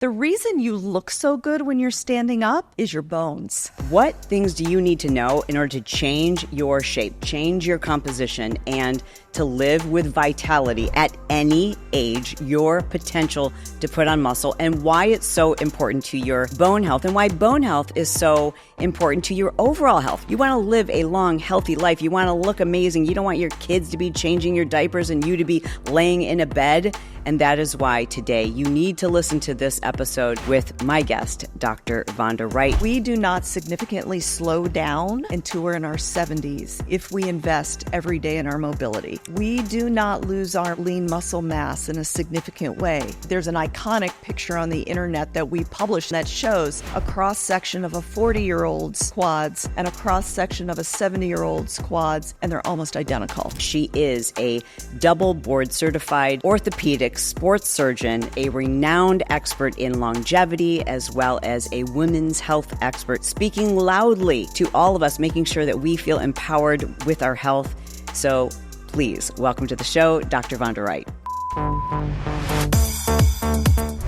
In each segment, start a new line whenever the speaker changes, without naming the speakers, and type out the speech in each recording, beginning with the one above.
The reason you look so good when you're standing up is your bones.
What things do you need to know in order to change your shape, change your composition, and to live with vitality at any age, your potential to put on muscle, and why it's so important to your bone health, and why bone health is so important to your overall health. You want to live a long, healthy life. You want to look amazing. You don't want your kids to be changing your diapers and you to be laying in a bed. And that is why today you need to listen to this episode with my guest, Dr. Vonda Wright.
We do not significantly slow down until we're in our 70s if we invest every day in our mobility. We do not lose our lean muscle mass in a significant way. There's an iconic picture on the internet that we published that shows a cross-section of a 40-year-old's quads and a cross-section of a 70-year-old's quads, and they're almost identical.
She is a double board certified orthopedic sports surgeon, a renowned expert in longevity, as well as a women's health expert, speaking loudly to all of us, making sure that we feel empowered with our health. So please welcome to the show, Dr. Vonda Wright.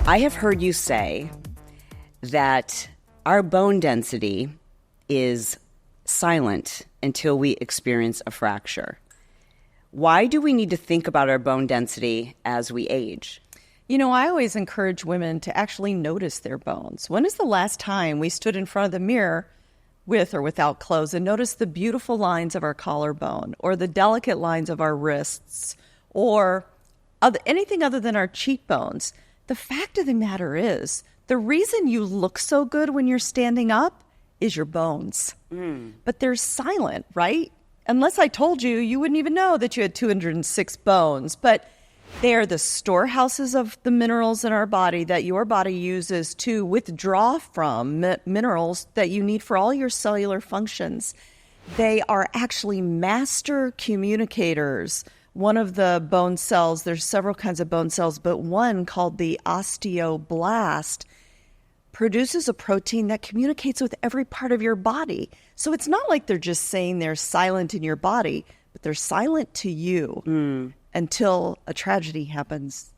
I have heard you say that our bone density is silent until we experience a fracture. Why do we need to think about our bone density as we age?
You know, I always encourage women to actually notice their bones. When is the last time we stood in front of the mirror with or without clothes and noticed the beautiful lines of our collarbone or the delicate lines of our wrists or anything other than our cheekbones? The fact of the matter is, the reason you look so good when you're standing up is your bones. But they're silent, right? Unless I told you, you wouldn't even know that you had 206 bones. But they are the storehouses of the minerals in our body that your body uses to withdraw from minerals that you need for all your cellular functions. They are actually master communicators. One of the bone cells, there's several kinds of bone cells, but one called the osteoblast produces a protein that communicates with every part of your body. So it's not like they're just saying they're silent in your body, but they're silent to you until a tragedy happens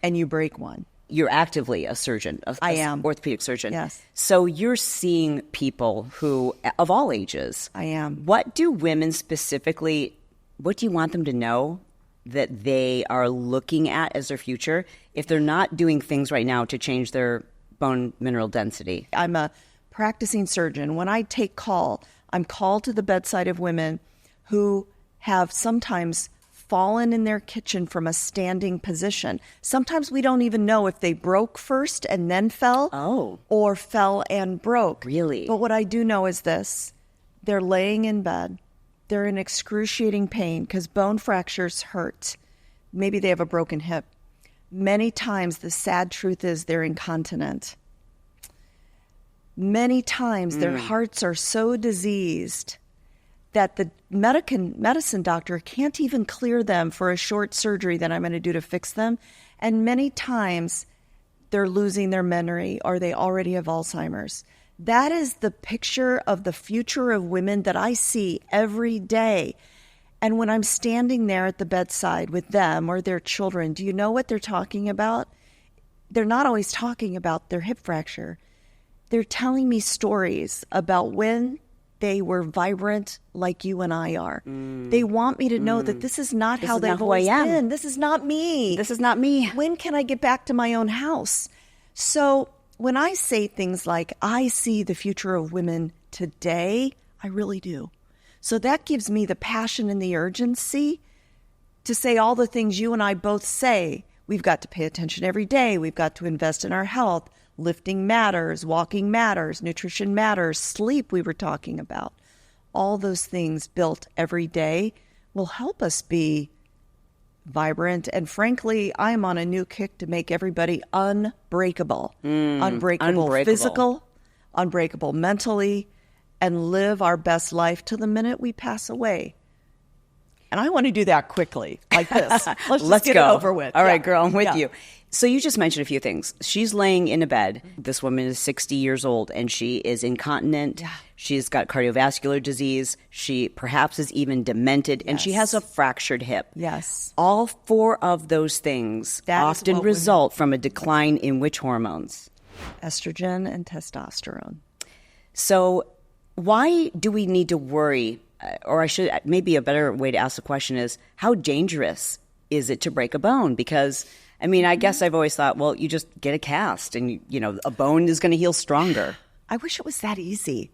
and you break one.
You're actively a surgeon,
I am.
Orthopedic surgeon.
Yes.
So you're seeing people who, of all ages.
I am.
What do women specifically, what do you want them to know that they are looking at as their future if they're not doing things right now to change their bone mineral density?
I'm a practicing surgeon. When I take call, I'm called to the bedside of women who have sometimes fallen in their kitchen from a standing position. Sometimes we don't even know if they broke first and then fell or fell and broke.
Really?
But what I do know is this. They're laying in bed. They're in excruciating pain because bone fractures hurt. Maybe they have a broken hip. Many times the sad truth is they're incontinent. Many times their hearts are so diseased that the medicine doctor can't even clear them for a short surgery that I'm going to do to fix them. And many times they're losing their memory or they already have Alzheimer's. That is the picture of the future of women that I see every day. And when I'm standing there at the bedside with them or their children, do you know what they're talking about? They're not always talking about their hip fracture. They're telling me stories about when they were vibrant like you and I are. They want me to know that this is not how they've always been. This is not me.
This is not me.
When can I get back to my own house? So when I say things like, I see the future of women today, I really do. So that gives me the passion and the urgency to say all the things you and I both say. We've got to pay attention every day. We've got to invest in our health. Lifting matters, walking matters, nutrition matters, sleep we were talking about. All those things built every day will help us be vibrant. And frankly, I'm on a new kick to make everybody unbreakable. Unbreakable physical, unbreakable mentally, and live our best life to the minute we pass away. And I want to do that quickly, like this. Let's get
go.
It over with.
All right, girl, I'm with you. So you just mentioned a few things. She's laying in a bed. This woman is 60 years old, and she is incontinent. Yeah. She's got cardiovascular disease. She perhaps is even demented, and she has a fractured hip.
Yes.
All four of those things often result from a decline in which hormones?
Estrogen and testosterone.
So why do we need to worry? Or maybe a better way to ask the question is, how dangerous is it to break a bone? Because, I mean, I guess I've always thought, well, you just get a cast and, a bone is going to heal stronger.
I wish it was that easy.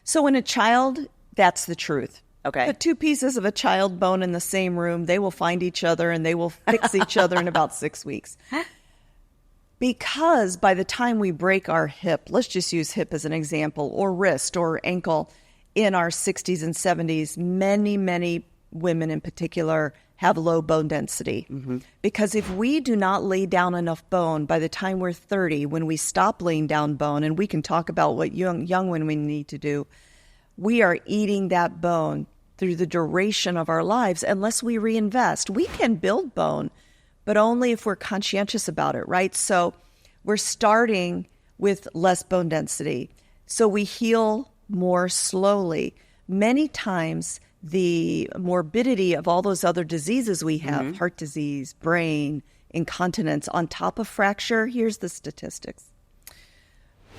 So in a child, that's the truth.
Okay.
Put two pieces of a child bone in the same room, they will find each other and they will fix each other in about 6 weeks. Because by the time we break our hip, let's just use hip as an example, or wrist or ankle, in our 60s and 70s, many women in particular have low bone density. Mm-hmm. Because if we do not lay down enough bone by the time we're 30, when we stop laying down bone, and we can talk about what young women need to do, we are eating that bone through the duration of our lives unless we reinvest. We can build bone, but only if we're conscientious about it, right? So we're starting with less bone density. So we heal more slowly. Many times the morbidity of all those other diseases we have, heart disease, brain, incontinence, on top of fracture, here's the statistics.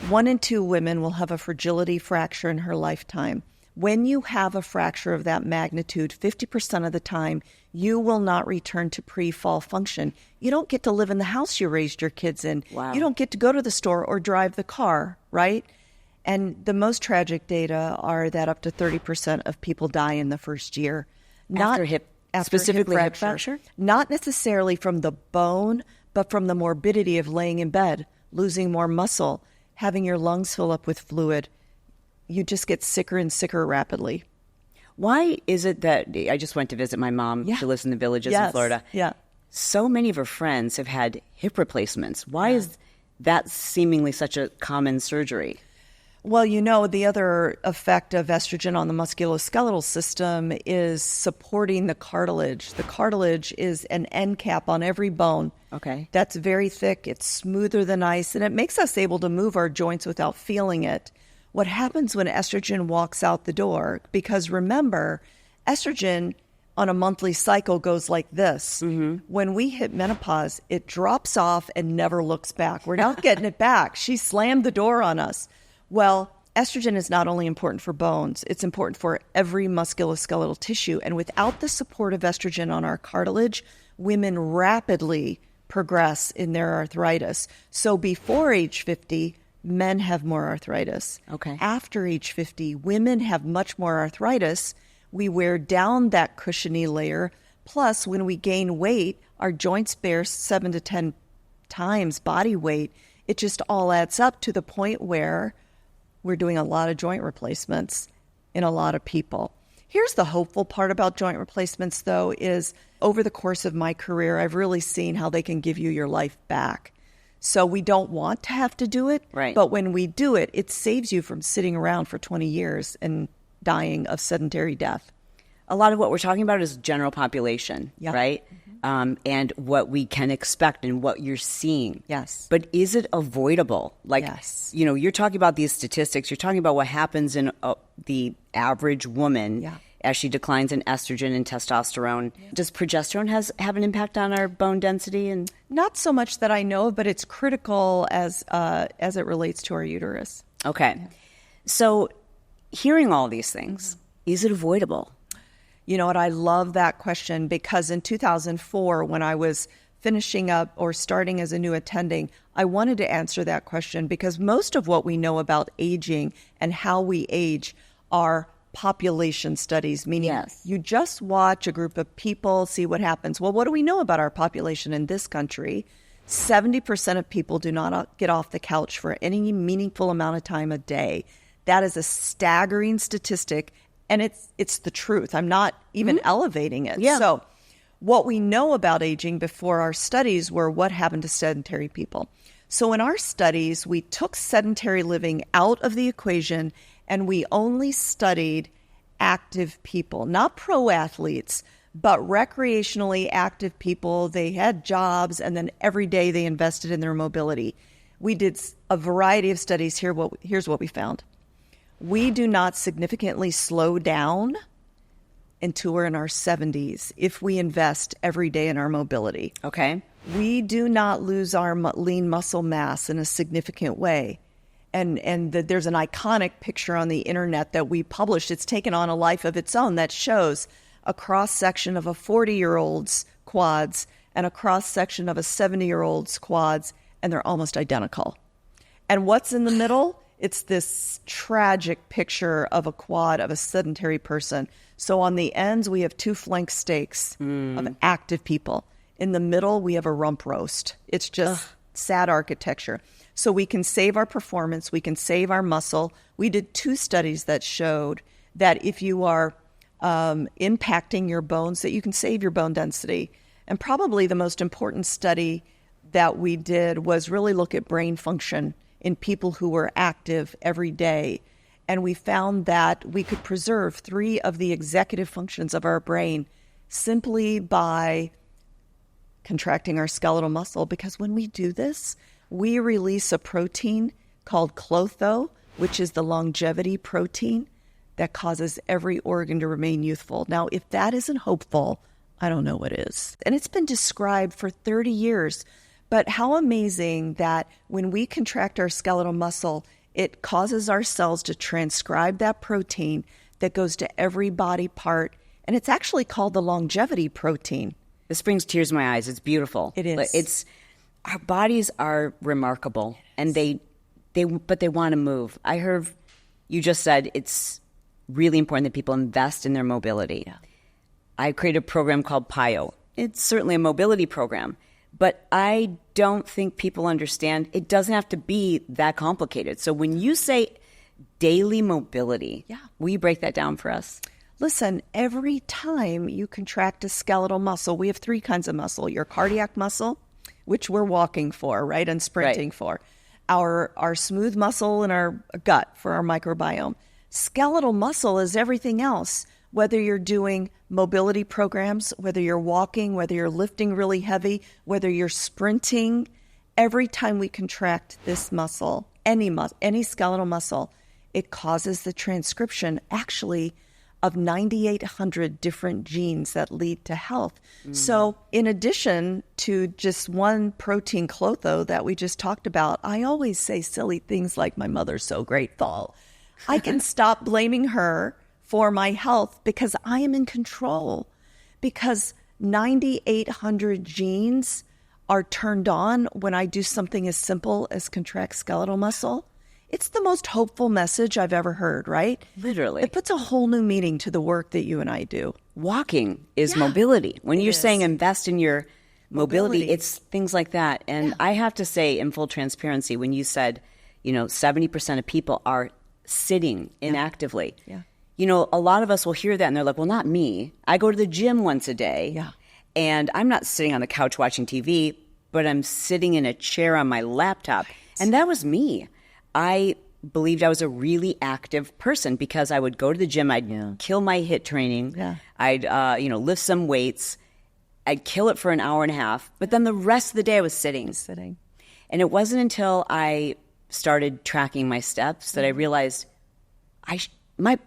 1 in 2 women will have a fragility fracture in her lifetime. When you have a fracture of that magnitude, 50% of the time, you will not return to pre-fall function. You don't get to live in the house you raised your kids in.
Wow.
You don't get to go to the store or drive the car, right? And the most tragic data are that up to 30% of people die in the first year.
Specifically hip fracture?
Not necessarily from the bone, but from the morbidity of laying in bed, losing more muscle, having your lungs fill up with fluid. You just get sicker and sicker rapidly.
Why is it that I just went to visit my mom? She lives in the Villages in Florida.
Yeah.
So many of her friends have had hip replacements. Why is that seemingly such a common surgery?
Well, the other effect of estrogen on the musculoskeletal system is supporting the cartilage. The cartilage is an end cap on every bone.
Okay.
That's very thick. It's smoother than ice, and it makes us able to move our joints without feeling it. What happens when estrogen walks out the door? Because remember, estrogen on a monthly cycle goes like this. Mm-hmm. When we hit menopause, it drops off and never looks back. We're not getting it back. She slammed the door on us. Well, estrogen is not only important for bones, it's important for every musculoskeletal tissue. And without the support of estrogen on our cartilage, women rapidly progress in their arthritis. So before age 50, men have more arthritis.
Okay.
After age 50, women have much more arthritis. We wear down that cushiony layer. Plus, when we gain weight, our joints bear 7 to 10 times body weight. It just all adds up to the point where we're doing a lot of joint replacements in a lot of people. Here's the hopeful part about joint replacements, though, is over the course of my career, I've really seen how they can give you your life back. So we don't want to have to do it,
right? But
when we do it, it saves you from sitting around for 20 years and dying of sedentary death.
A lot of what we're talking about is general population, right? Mm-hmm. And what we can expect and what you're seeing.
Yes.
But is it avoidable?
Yes.
You're talking about these statistics. You're talking about what happens in the average woman as she declines in estrogen and testosterone. Yeah. Does progesterone have an impact on our bone density? And
not so much that I know, but it's critical as it relates to our uterus.
Okay. Yeah. So hearing all these things, is it avoidable?
You know what? I love that question because in 2004, when I was finishing up or starting as a new attending, I wanted to answer that question because most of what we know about aging and how we age are population studies, meaning you just watch a group of people, see what happens. Well, what do we know about our population in this country? 70% of people do not get off the couch for any meaningful amount of time a day. That is a staggering statistic. And it's the truth. I'm not even elevating it.
Yeah.
So what we know about aging before our studies were what happened to sedentary people. So in our studies, we took sedentary living out of the equation and we only studied active people, not pro athletes, but recreationally active people. They had jobs and then every day they invested in their mobility. We did a variety of studies. Here's what we found. We do not significantly slow down until we're in our 70s if we invest every day in our mobility.
Okay.
we do not lose our lean muscle mass in a significant way. And there's an iconic picture on the internet that we published. It's taken on a life of its own that shows a cross-section of a 40-year-old's quads and a cross-section of a 70-year-old's quads, and they're almost identical. And what's in the middle? It's this tragic picture of a quad of a sedentary person. So on the ends, we have 2 flank steaks of active people. In the middle, we have a rump roast. It's just sad architecture. So we can save our performance. We can save our muscle. We did 2 studies that showed that if you are impacting your bones, that you can save your bone density. And probably the most important study that we did was really look at brain function in people who were active every day. And we found that we could preserve 3 of the executive functions of our brain simply by contracting our skeletal muscle. Because when we do this, we release a protein called Klotho, which is the longevity protein that causes every organ to remain youthful. Now, if that isn't hopeful, I don't know what is. And it's been described for 30 years. But how amazing that when we contract our skeletal muscle, it causes our cells to transcribe that protein that goes to every body part. And it's actually called the longevity protein.
This brings tears to my eyes. It's beautiful.
It is.
Our bodies are remarkable, and they want to move. I heard you just said it's really important that people invest in their mobility. Yeah. I created a program called PIO. It's certainly a mobility program, but I don't think people understand it doesn't have to be that complicated. So when you say daily mobility, will you break that down for us?
Listen, every time you contract a skeletal muscle, we have 3 kinds of muscle. Your cardiac muscle, which we're walking for, right, and sprinting for. Our smooth muscle in our gut for our microbiome. Skeletal muscle is everything else, whether you're doing mobility programs, whether you're walking, whether you're lifting really heavy, whether you're sprinting. Every time we contract this muscle, any skeletal muscle, it causes the transcription, actually, of 9,800 different genes that lead to health. So in addition to just one protein, Klotho, that we just talked about, I always say silly things like, my mother's so grateful. I can stop blaming her for my health because I am in control. Because 9,800 genes are turned on when I do something as simple as contract skeletal muscle. It's the most hopeful message I've ever heard, right?
Literally.
It puts a whole new meaning to the work that you and I do.
Walking is mobility. When you're saying invest in your mobility, it's things like that. And I have to say, in full transparency, when you said, 70% of people are sitting inactively. Yeah. A lot of us will hear that and they're like, well, not me. I go to the gym once a day. Yeah. And I'm not sitting on the couch watching TV, but I'm sitting in a chair on my laptop. Right. And that was me. I believed I was a really active person because I would go to the gym. I'd kill my HIIT training. Yeah. I'd, lift some weights. I'd kill it for an hour and a half. But then the rest of the day I was sitting. And it wasn't until I started tracking my steps that I realized my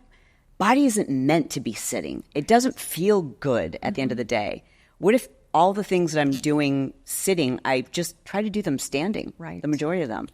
body isn't meant to be sitting. It doesn't feel good at the end of the day. What if all the things that I'm doing sitting, I just try to do them standing, the majority of them?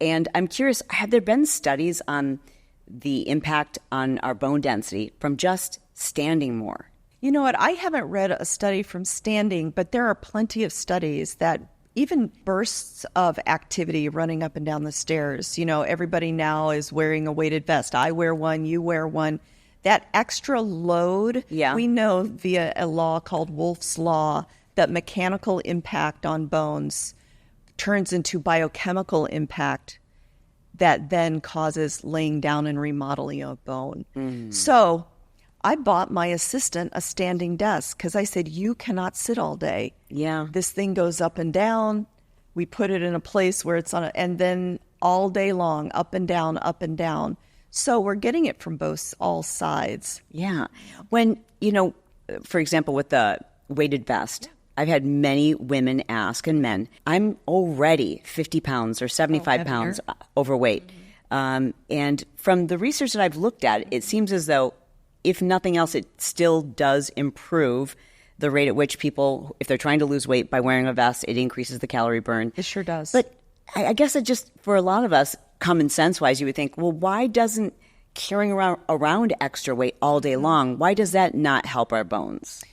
And I'm curious, have there been studies on the impact on our bone density from just standing more?
You know what? I haven't read a study from standing, but there are plenty of studies that even bursts of activity running up and down the stairs. Everybody now is wearing a weighted vest. I wear one, you wear one. That extra load, we know via a law called Wolff's Law that mechanical impact on bones turns into biochemical impact that then causes laying down and remodeling of bone. So I bought my assistant a standing desk because I said, you cannot sit all day. Yeah. This thing goes up and down. We put it in a place where it's and then all day long, up and down, up and down. So we're getting it from all sides.
Yeah. When, for example, with the weighted vest, I've had many women ask, and men, I'm already 50 pounds or 75 pounds overweight. And from the research that I've looked at, it seems as though, if nothing else, it still does improve the rate at which people, if they're trying to lose weight by wearing a vest, it increases the calorie burn.
It sure does.
But I guess it just, for a lot of us, common sense wise, you would think, well, why doesn't carrying around extra weight all day long, why does that not help our bones?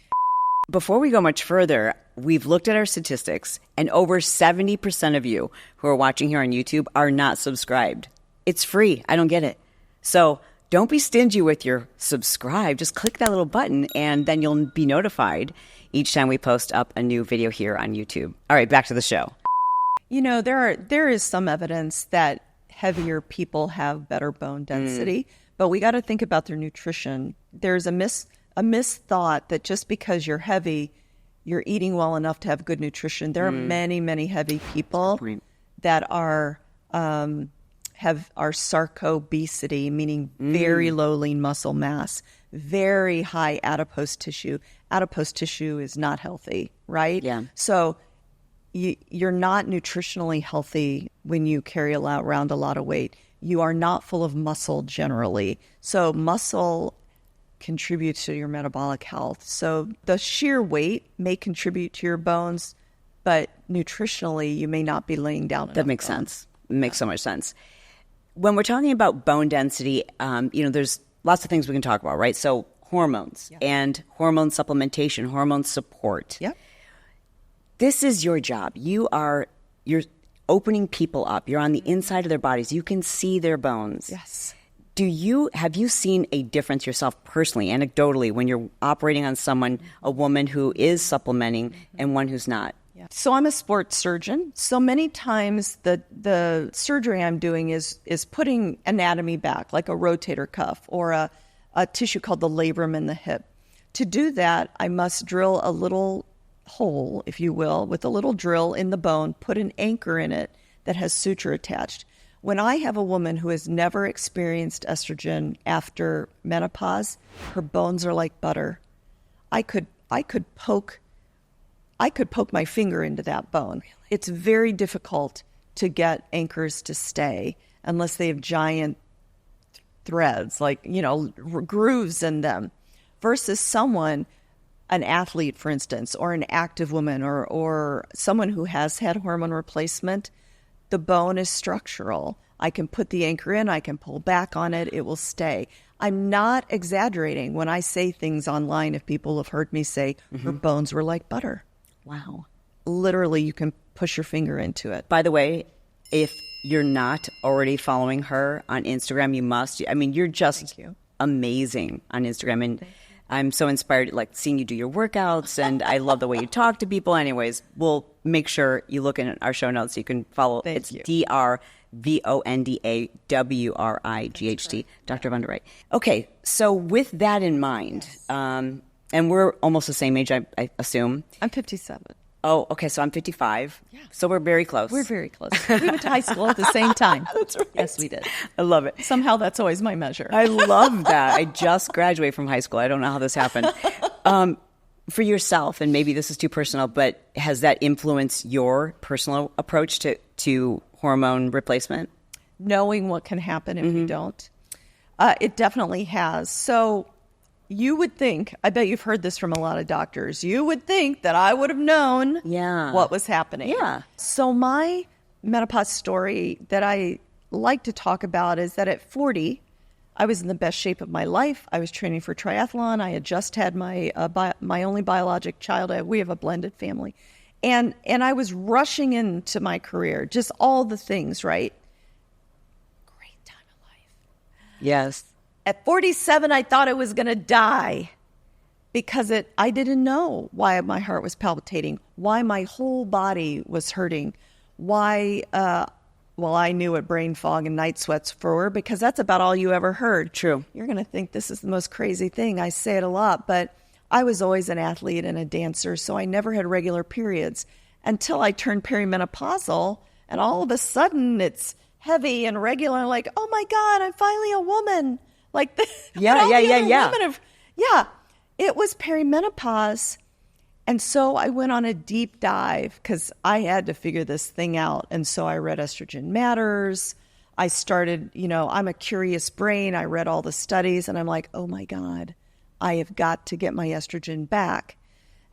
Before we go much further, we've looked at our statistics, and over 70% of you who are watching here on YouTube are not subscribed. It's free. I don't get it. So don't be stingy with your subscribe. Just click that little button, and then you'll be notified each time we post up a new video here on YouTube. All right, back to the show.
You know, there is some evidence that heavier people have better bone density, but we got to think about their nutrition. There's a misthought that just because you're heavy, you're eating well enough to have good nutrition. There are many, many heavy people that are sarcobesity, meaning very low lean muscle mass, very high adipose tissue. Adipose tissue is not healthy, right?
Yeah.
So you're not nutritionally healthy when you carry around a lot of weight. You are not full of muscle generally. So muscle contributes to your metabolic health. So the sheer weight may contribute to your bones, but nutritionally you may not be laying down.
That makes sense. It makes so much sense. When we're talking about bone density, there's lots of things we can talk about, right? So hormones and hormone supplementation, hormone support.
Yep.
This is your job. You're opening people up. You're on the inside of their bodies. You can see their bones.
Yes.
Have you seen a difference yourself personally, anecdotally, when you're operating on a woman who is supplementing and one who's not?
Yeah. So I'm a sports surgeon. So many times the surgery I'm doing is putting anatomy back, like a rotator cuff or a tissue called the labrum in the hip. To do that, I must drill a little hole, if you will, with a little drill in the bone, put an anchor in it that has suture attached. When I have a woman who has never experienced estrogen after menopause, her bones are like butter. I could poke my finger into that bone. Really? It's very difficult to get anchors to stay unless they have giant threads, like, grooves in them, versus an athlete, for instance, or an active woman, or someone who has had hormone replacement. The bone is structural. I can put the anchor in, I can pull back on it, it will stay. I'm not exaggerating when I say things online. If people have heard me say, her bones were like butter.
Wow.
Literally, you can push your finger into it.
By the way, if you're not already following her on Instagram, you must. I mean, you're just amazing on Instagram. And I'm so inspired, like, seeing you do your workouts, and I love the way you talk to people. Anyways, we'll make sure you look in our show notes so you can follow.
Thank
it's
you.
DrVondawright, Dr. Vonda. Okay, so with that in mind, and we're almost the same age, I assume.
I'm 57.
Oh, okay, so I'm 55. Yeah. So we're very close.
We're very close. We went to high school at the same time.
That's right.
Yes, we did.
I love it.
Somehow that's always my measure.
I love that. I just graduated from high school. I don't know how this happened. For yourself, and maybe this is too personal, but has that influenced your personal approach to hormone replacement?
Knowing what can happen if you don't. It definitely has. So you would think, I bet you've heard this from a lot of doctors, you would think that I would have known what was happening.
Yeah.
So my menopause story that I like to talk about is that at 40, I was in the best shape of my life. I was training for triathlon. I had just had my only biologic child. We have a blended family. And I was rushing into my career, just all the things, right? Great time of life.
Yes.
At 47, I thought I was going to die because I didn't know why my heart was palpitating, why my whole body was hurting, why, I knew what brain fog and night sweats were because that's about all you ever heard.
True.
You're going to think this is the most crazy thing. I say it a lot, but I was always an athlete and a dancer, so I never had regular periods until I turned perimenopausal, and all of a sudden it's heavy and regular, like, oh my God, I'm finally a woman. Like,
yeah.
It was perimenopause. And so I went on a deep dive because I had to figure this thing out. And so I read Estrogen Matters. I started, I'm a curious brain. I read all the studies and I'm like, oh my God, I have got to get my estrogen back.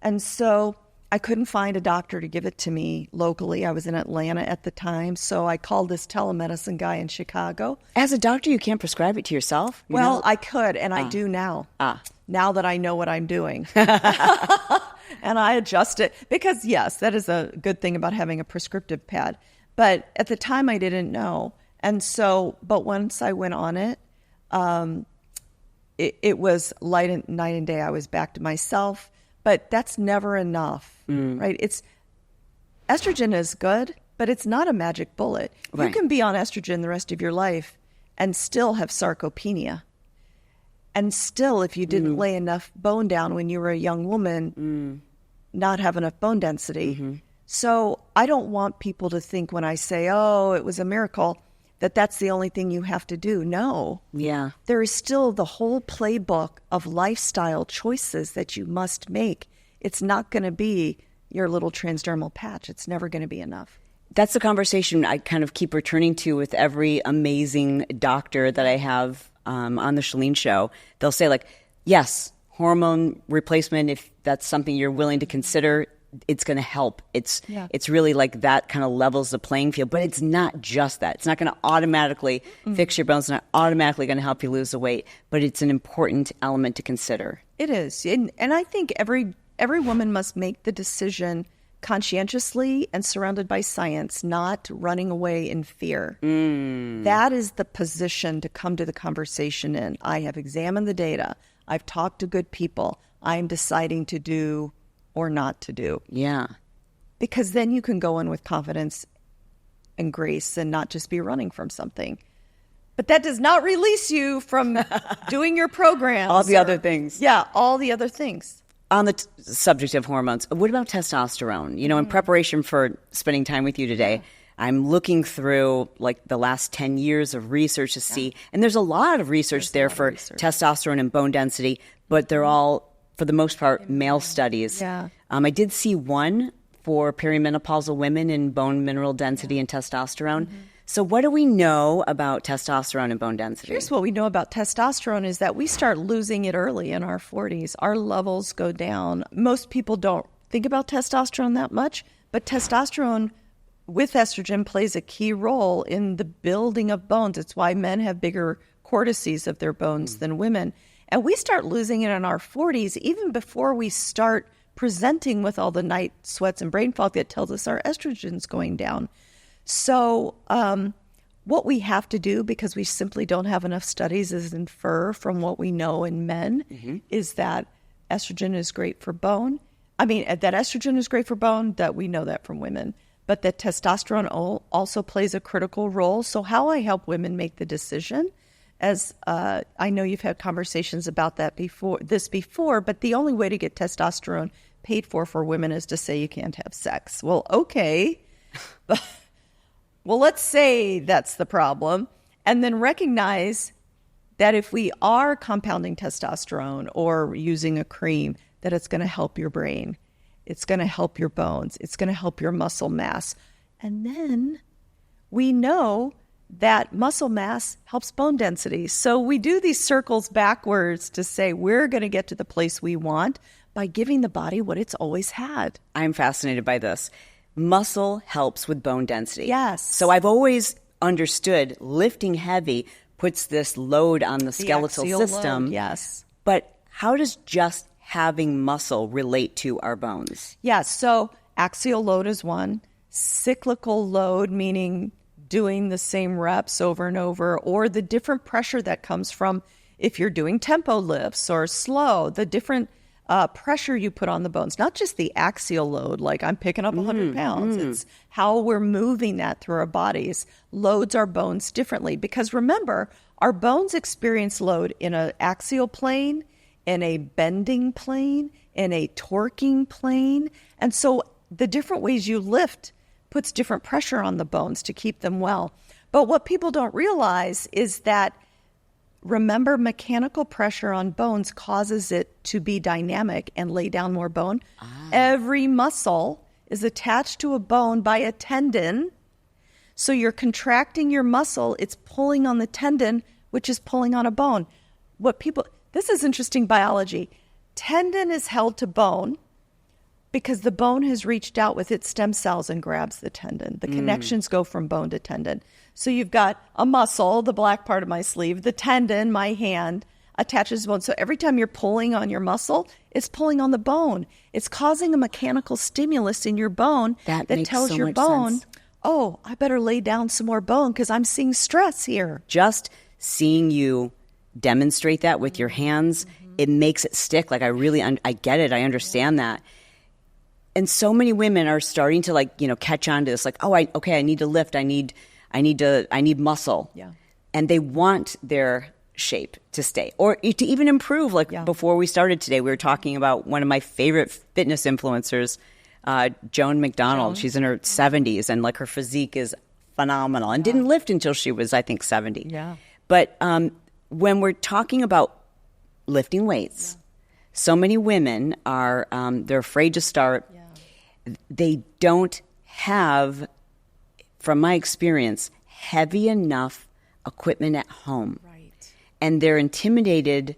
And so I couldn't find a doctor to give it to me locally. I was in Atlanta at the time. So I called this telemedicine guy in Chicago.
As a doctor, you can't prescribe it to yourself?
Well, I could, and I do now. Now that I know what I'm doing. And I adjust it. Because, yes, that is a good thing about having a prescriptive pad. But at the time, I didn't know. And so, but once I went on it, it was night and day. I was back to myself. But that's never enough, right? Estrogen is good, but it's not a magic bullet.
Right.
You can be on estrogen the rest of your life and still have sarcopenia. And still, if you didn't lay enough bone down when you were a young woman, not have enough bone density. So I don't want people to think when I say, oh, it was a miracle, that that's the only thing you have to do. No.
Yeah.
There is still the whole playbook of lifestyle choices that you must make. It's not going to be your little transdermal patch. It's never going to be enough.
That's the conversation I kind of keep returning to with every amazing doctor that I have on the Chalene Show. They'll say, like, yes, hormone replacement, if that's something you're willing to consider, it's going to help. It's really like that kind of levels the playing field, but it's not just that. It's not going to automatically fix your bones. It's not automatically going to help you lose the weight, but it's an important element to consider.
It is. And I think every woman must make the decision conscientiously and surrounded by science, not running away in fear. That is the position to come to the conversation in. I have examined the data. I've talked to good people. I'm deciding to do or not to do.
Yeah.
Because then you can go in with confidence and grace and not just be running from something. But that does not release you from doing your programs.
All the other things.
Yeah, all the other things.
On the subject of hormones, what about testosterone? You know, in preparation for spending time with you today, I'm looking through like the last 10 years of research to see, and there's a lot of research there for testosterone and bone density, but they're all, for the most part, male studies.
Yeah.
I did see one for perimenopausal women in bone mineral density and testosterone. So what do we know about testosterone and bone density?
Here's what we know about testosterone is that we start losing it early in our 40s. Our levels go down. Most people don't think about testosterone that much, but testosterone with estrogen plays a key role in the building of bones. It's why men have bigger cortices of their bones than women. And we start losing it in our 40s, even before we start presenting with all the night sweats and brain fog that tells us our estrogen's going down. So what we have to do, because we simply don't have enough studies, is infer from what we know in men, is that estrogen is great for bone. I mean, that estrogen is great for bone, that we know that from women, but that testosterone also plays a critical role. So how I help women make the decision, as I know you've had conversations about that before, but the only way to get testosterone paid for women is to say you can't have sex. Well, okay. Well, let's say that's the problem, and then recognize that if we are compounding testosterone or using a cream, that it's going to help your brain, it's going to help your bones, it's going to help your muscle mass. And then we know that muscle mass helps bone density. So we do these circles backwards to say we're going to get to the place we want by giving the body what it's always had.
I'm fascinated by this. Muscle helps with bone density.
Yes.
So I've always understood lifting heavy puts this load on the skeletal system.
Load, yes.
But how does just having muscle relate to our bones?
Yes. So axial load is one. Cyclical load, meaning doing the same reps over and over, or the different pressure that comes from if you're doing tempo lifts or slow, the different pressure you put on the bones, not just the axial load, like I'm picking up 100 pounds. It's how we're moving that through our bodies loads our bones differently. Because remember, our bones experience load in an axial plane, in a bending plane, in a torquing plane. And so the different ways you lift puts different pressure on the bones to keep them well. But what people don't realize is that, remember, mechanical pressure on bones causes it to be dynamic and lay down more bone. Every muscle is attached to a bone by a tendon. So you're contracting your muscle, it's pulling on the tendon, which is pulling on a bone. This is interesting biology. Tendon is held to bone Because the bone has reached out with its stem cells and grabs the tendon. The connections go from bone to tendon. So you've got a muscle, the black part of my sleeve, the tendon, my hand, attaches to bone. So every time you're pulling on your muscle, it's pulling on the bone. It's causing a mechanical stimulus in your bone that tells your bone, oh, I better lay down some more bone because I'm seeing stress here.
Just seeing you demonstrate that with your hands, it makes it stick. Like I get it. I understand that. And so many women are starting to catch on to this. Like, oh, I need to lift. I need muscle.
Yeah.
And they want their shape to stay or to even improve. Before we started today, we were talking about one of my favorite fitness influencers, Joan McDonald. She's in her 70s and her physique is phenomenal and didn't lift until she was, I think, 70.
Yeah.
But when we're talking about lifting weights, so many women are, they're afraid to start. Yeah. They don't have, from my experience, heavy enough equipment at home. Right. And they're intimidated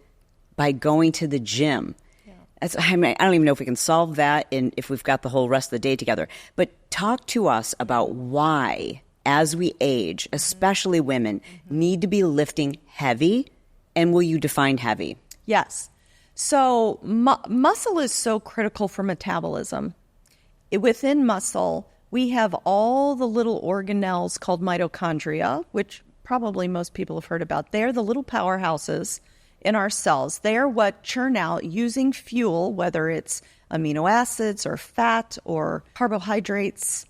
by going to the gym. Yeah. I don't even know if we can solve that if we've got the whole rest of the day together. But talk to us about why, as we age, especially women, need to be lifting heavy, and will you define heavy?
Yes. So muscle is so critical for metabolism. Within muscle, we have all the little organelles called mitochondria, which probably most people have heard about. They're the little powerhouses in our cells. They are what churn out using fuel, whether it's amino acids or fat or carbohydrates,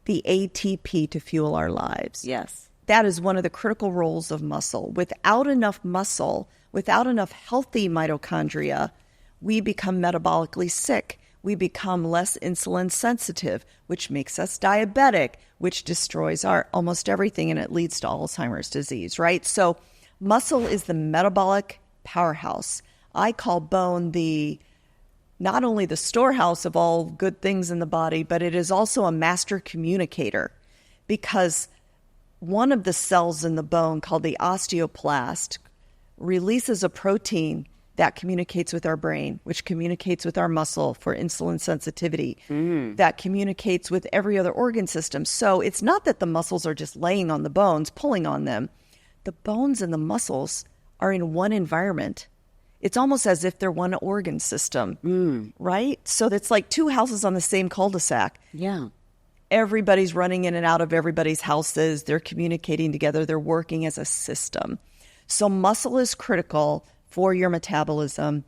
the ATP to fuel our lives.
Yes.
That is one of the critical roles of muscle. Without enough muscle, without enough healthy mitochondria, we become metabolically sick. We become less insulin sensitive, which makes us diabetic, which destroys our almost everything, and it leads to Alzheimer's disease, right? So muscle is the metabolic powerhouse. I call bone not only the storehouse of all good things in the body, but it is also a master communicator, because one of the cells in the bone, called the osteoblast, releases a protein that communicates with our brain, which communicates with our muscle for insulin sensitivity, that communicates with every other organ system. So it's not that the muscles are just laying on the bones, pulling on them. The bones and the muscles are in one environment. It's almost as if they're one organ system, right? So it's like two houses on the same cul-de-sac.
Yeah.
Everybody's running in and out of everybody's houses. They're communicating together. They're working as a system. So muscle is critical for your metabolism.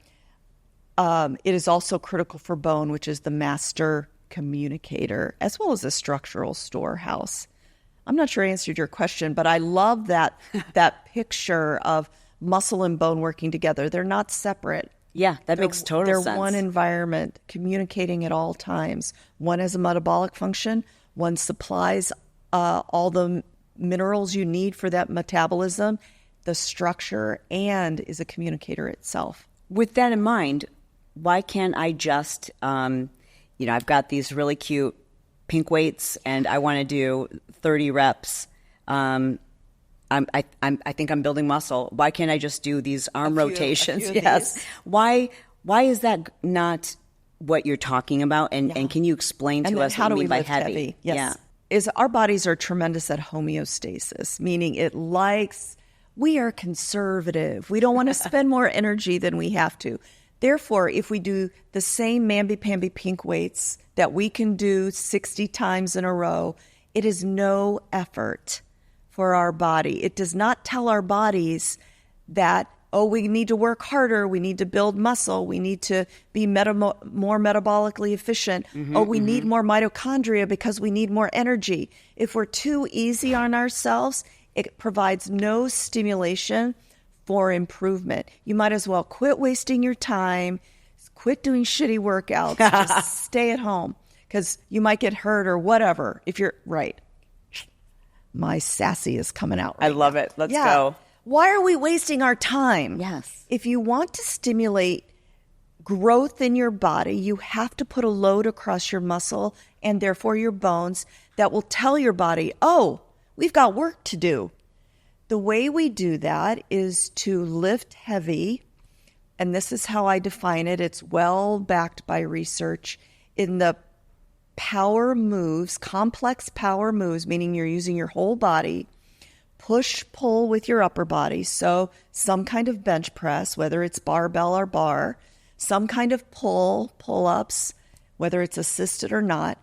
It is also critical for bone, which is the master communicator, as well as a structural storehouse. I'm not sure I answered your question, but I love that picture of muscle and bone working together. They're not separate.
Yeah, that makes total sense.
They're one environment, communicating at all times. One has a metabolic function. One supplies all the minerals you need for that metabolism, the structure, and is a communicator itself.
With that in mind, why can't I just, I've got these really cute pink weights and I want to do 30 reps. I think I'm building muscle. Why can't I just do these arm rotations? Yes. Why is that not what you're talking about? And can you explain to us what you mean by heavy?
Yes. Yeah. Our bodies are tremendous at homeostasis, meaning we are conservative. We don't want to spend more energy than we have to. Therefore, if we do the same mamby-pamby pink weights that we can do 60 times in a row, it is no effort for our body. It does not tell our bodies that, we need to work harder, we need to build muscle, we need to be more metabolically efficient, we need more mitochondria because we need more energy. If we're too easy on ourselves, it provides no stimulation for improvement. You might as well quit wasting your time, quit doing shitty workouts, just stay at home, because you might get hurt or whatever. If you're right. My sassy is coming out right
I love
now.
it. Let's go.
Why are we wasting our time?
Yes.
If you want to stimulate growth in your body, you have to put a load across your muscle and therefore your bones that will tell your body, we've got work to do. The way we do that is to lift heavy and this is how I define it, it's well backed by research, in the power moves, complex power moves, meaning you're using your whole body, push, pull with your upper body. So some kind of bench press, whether it's barbell or bar, some kind of pull-ups, whether it's assisted or not.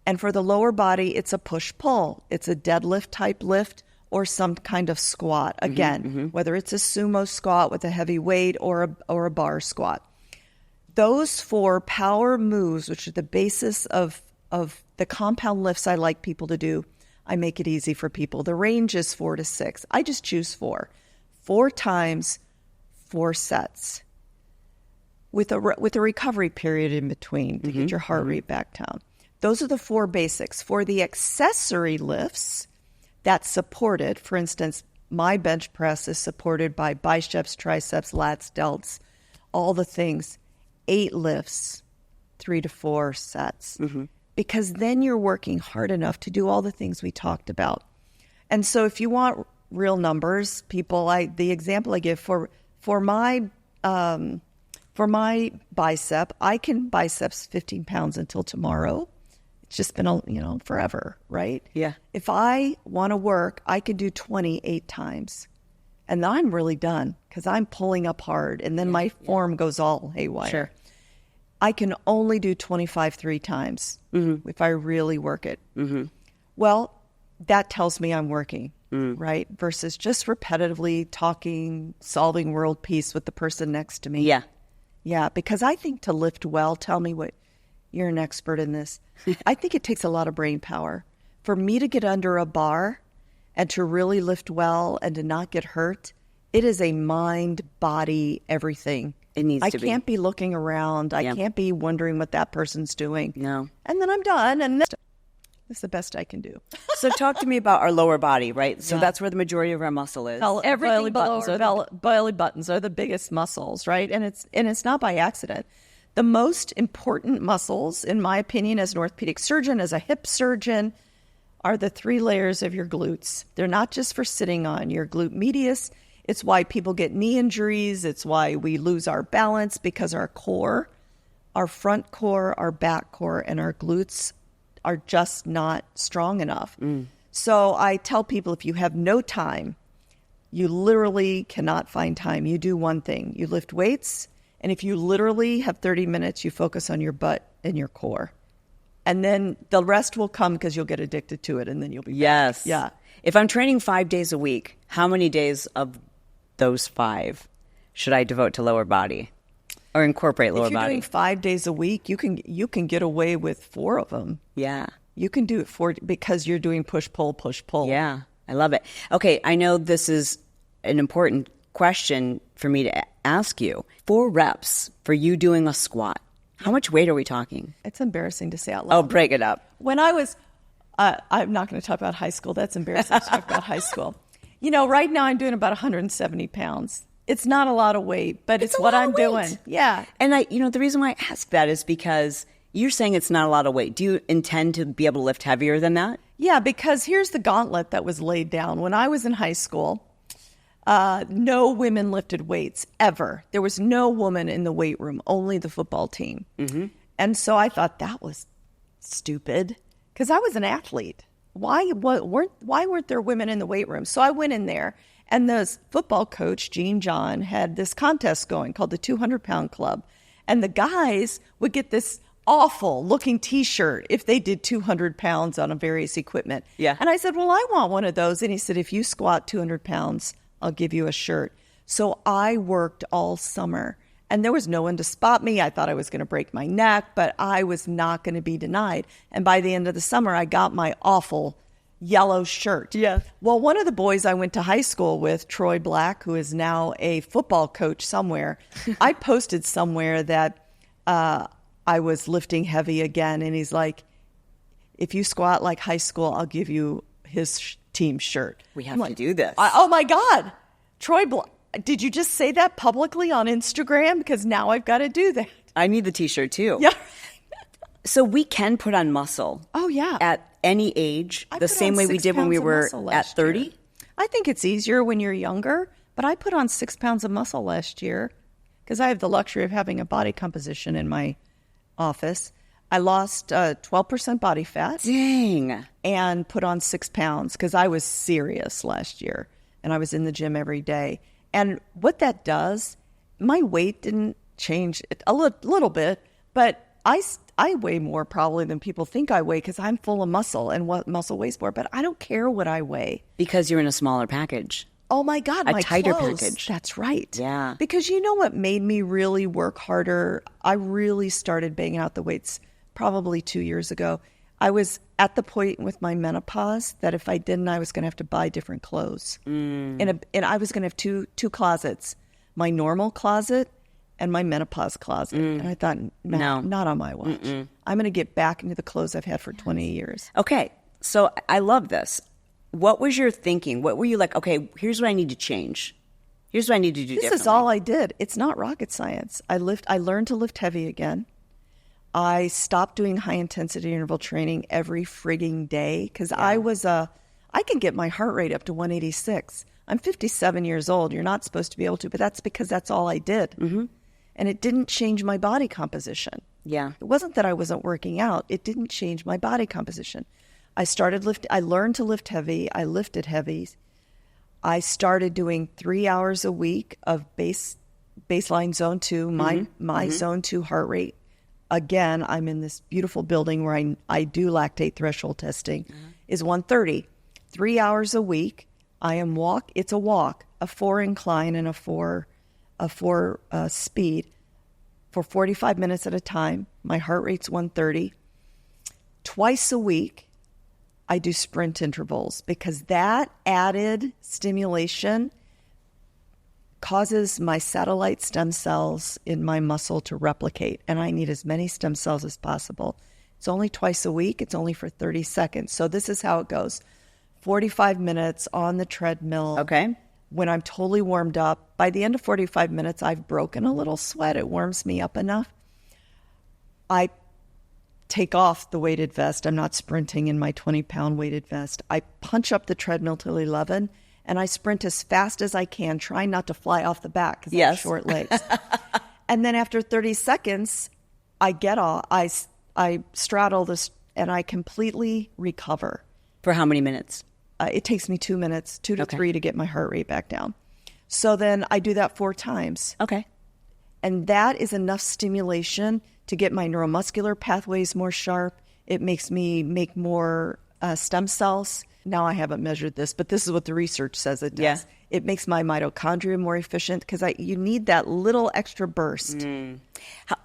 And for the lower body, it's a push-pull. It's a deadlift type lift or some kind of squat. Again, whether it's a sumo squat with a heavy weight or a bar squat. Those 4 power moves, which are the basis of the compound lifts I like people to do, I make it easy for people. The range is 4 to 6. I just choose 4. 4 times, 4 sets. With a recovery period in between to get your heart rate back down. Those are the 4 basics. For the accessory lifts that's supported, for instance, my bench press is supported by biceps, triceps, lats, delts, all the things. 8 lifts, 3 to 4 sets. Because then you're working hard enough to do all the things we talked about. And so if you want real numbers, people, the example I give for my bicep, I can biceps 15 pounds until tomorrow. It's just been, forever, right?
Yeah.
If I want to work, I could do 28 times. And then I'm really done because I'm pulling up hard. And then my form goes all haywire.
Sure.
I can only do 25 3 times if I really work it. Well, that tells me I'm working, right? Versus just repetitively talking, solving world peace with the person next to me.
Yeah.
Yeah, because I think to lift well, tell me what, you're an expert in this. I think it takes a lot of brain power. For me to get under a bar and to really lift well and to not get hurt, it is a mind, body, everything.
It needs to be.
I can't be looking around. I
Yep.
can't be wondering what that person's doing.
No.
And then I'm done, and that's the best I can do.
So talk to me about our lower body, right? So that's where the majority of our muscle is.
Belly buttons are the biggest muscles, right? And it's not by accident. The most important muscles, in my opinion, as an orthopedic surgeon, as a hip surgeon, are the 3 layers of your glutes. They're not just for sitting on your glute medius. It's why people get knee injuries. It's why we lose our balance, because our core, our front core, our back core, and our glutes are just not strong enough. So I tell people, if you have no time, you literally cannot find time. You do one thing. You lift weights, and if you literally have 30 minutes, you focus on your butt and your core. And then the rest will come because you'll get addicted to it, and then you'll be
Yes.
back. Yeah.
If I'm training 5 days a week, how many days of those 5 should I devote to lower body or incorporate lower
If you're
body?
doing 5 days a week, you can get away with 4 of them.
Yeah.
You can do it because you're doing push pull.
Yeah. I love it. Okay. I know this is an important question for me to ask you. 4 reps for you doing a squat. How much weight are we talking?
It's embarrassing to say out loud.
Oh, break it up.
When I was, I'm not going to talk about high school. That's embarrassing to talk about high school. Right now I'm doing about 170 pounds. It's not a lot of weight, but it's what I'm doing. Yeah.
And the reason why I ask that is because you're saying it's not a lot of weight. Do you intend to be able to lift heavier than that?
Yeah, because here's the gauntlet that was laid down. When I was in high school, no women lifted weights ever. There was no woman in the weight room, only the football team. And so I thought that was stupid because I was an athlete. Why weren't there women in the weight room? So I went in there, and the football coach, Gene John, had this contest going called the 200-pound club. And the guys would get this awful looking T-shirt if they did 200 pounds on a various equipment.
Yeah.
And I said, well, I want one of those. And he said, if you squat 200 pounds, I'll give you a shirt. So I worked all summer, and there was no one to spot me. I thought I was going to break my neck, but I was not going to be denied. And by the end of the summer, I got my awful yellow shirt.
Yeah.
Well, one of the boys I went to high school with, Troy Black, who is now a football coach somewhere, I posted somewhere that I was lifting heavy again. And he's like, if you squat like high school, I'll give you his team shirt.
We have to do this.
Oh, my God. Troy Black. Did you just say that publicly on Instagram? Because now I've got to do that.
I need the T-shirt too.
Yeah.
So we can put on muscle.
Oh, yeah.
At any age,
I
the
put
same
on
way we
6
did when we
pounds of
were
muscle
at
last
30.
year. I think it's easier when you're younger, but I put on 6 pounds of muscle last year because I have the luxury of having a body composition in my office. I lost 12% body fat.
Dang.
And put on 6 pounds because I was serious last year and I was in the gym every day. And what that does, my weight didn't change a little bit, but I weigh more probably than people think I weigh because I'm full of muscle and what muscle weighs more, but I don't care what I weigh.
Because you're in a smaller package.
Oh my God,
a
my
tighter
clothes.
package.
That's right.
Yeah.
Because you know what made me really work harder? I really started banging out the weights probably 2 years ago. I was at the point with my menopause that if I didn't, I was going to have to buy different clothes. And I was going to have two closets, my normal closet and my menopause closet. And I thought, no, not on my watch. I'm going to get back into the clothes I've had for 20 years.
Okay. So I love this. What was your thinking? What were you like, okay, here's what I need to change. Here's what I need to do differently.
This is all I did. It's not rocket science. I learned to lift heavy again. I stopped doing high intensity interval training every frigging day because I can get my heart rate up to 186. I'm 57 years old. You're not supposed to be able to, but that's because that's all I did. Mm-hmm. And it didn't change my body composition.
Yeah.
It wasn't that I wasn't working out. It didn't change my body composition. I learned to lift heavy. I lifted heavy. I started doing 3 hours a week of baseline zone 2, my zone 2 heart rate. Again, I'm in this beautiful building where I do lactate threshold testing, is 130. 3 hours a week. It's a walk, a 4 incline and a 4 speed for 45 minutes at a time. My heart rate's 130. Twice a week, I do sprint intervals because that added stimulation causes my satellite stem cells in my muscle to replicate, and I need as many stem cells as possible. It's only twice a week. It's only for 30 seconds. So this is how it goes. 45 minutes on the treadmill.
Okay.
When I'm totally warmed up, by the end of 45 minutes, I've broken a little sweat. It warms me up enough. I take off the weighted vest. I'm not sprinting in my 20-pound weighted vest. I punch up the treadmill till 11, and I sprint as fast as I can, trying not to fly off the back because I have short legs. And then after 30 seconds, I get off. I straddle this, and I completely recover.
For how many minutes?
It takes me 2 minutes, 2 to 3 to get my heart rate back down. So then I do that 4 times.
Okay.
And that is enough stimulation to get my neuromuscular pathways more sharp. It makes me make more stem cells. Now I haven't measured this, but this is what the research says it does.
Yeah.
It makes my mitochondria more efficient because you need that little extra burst.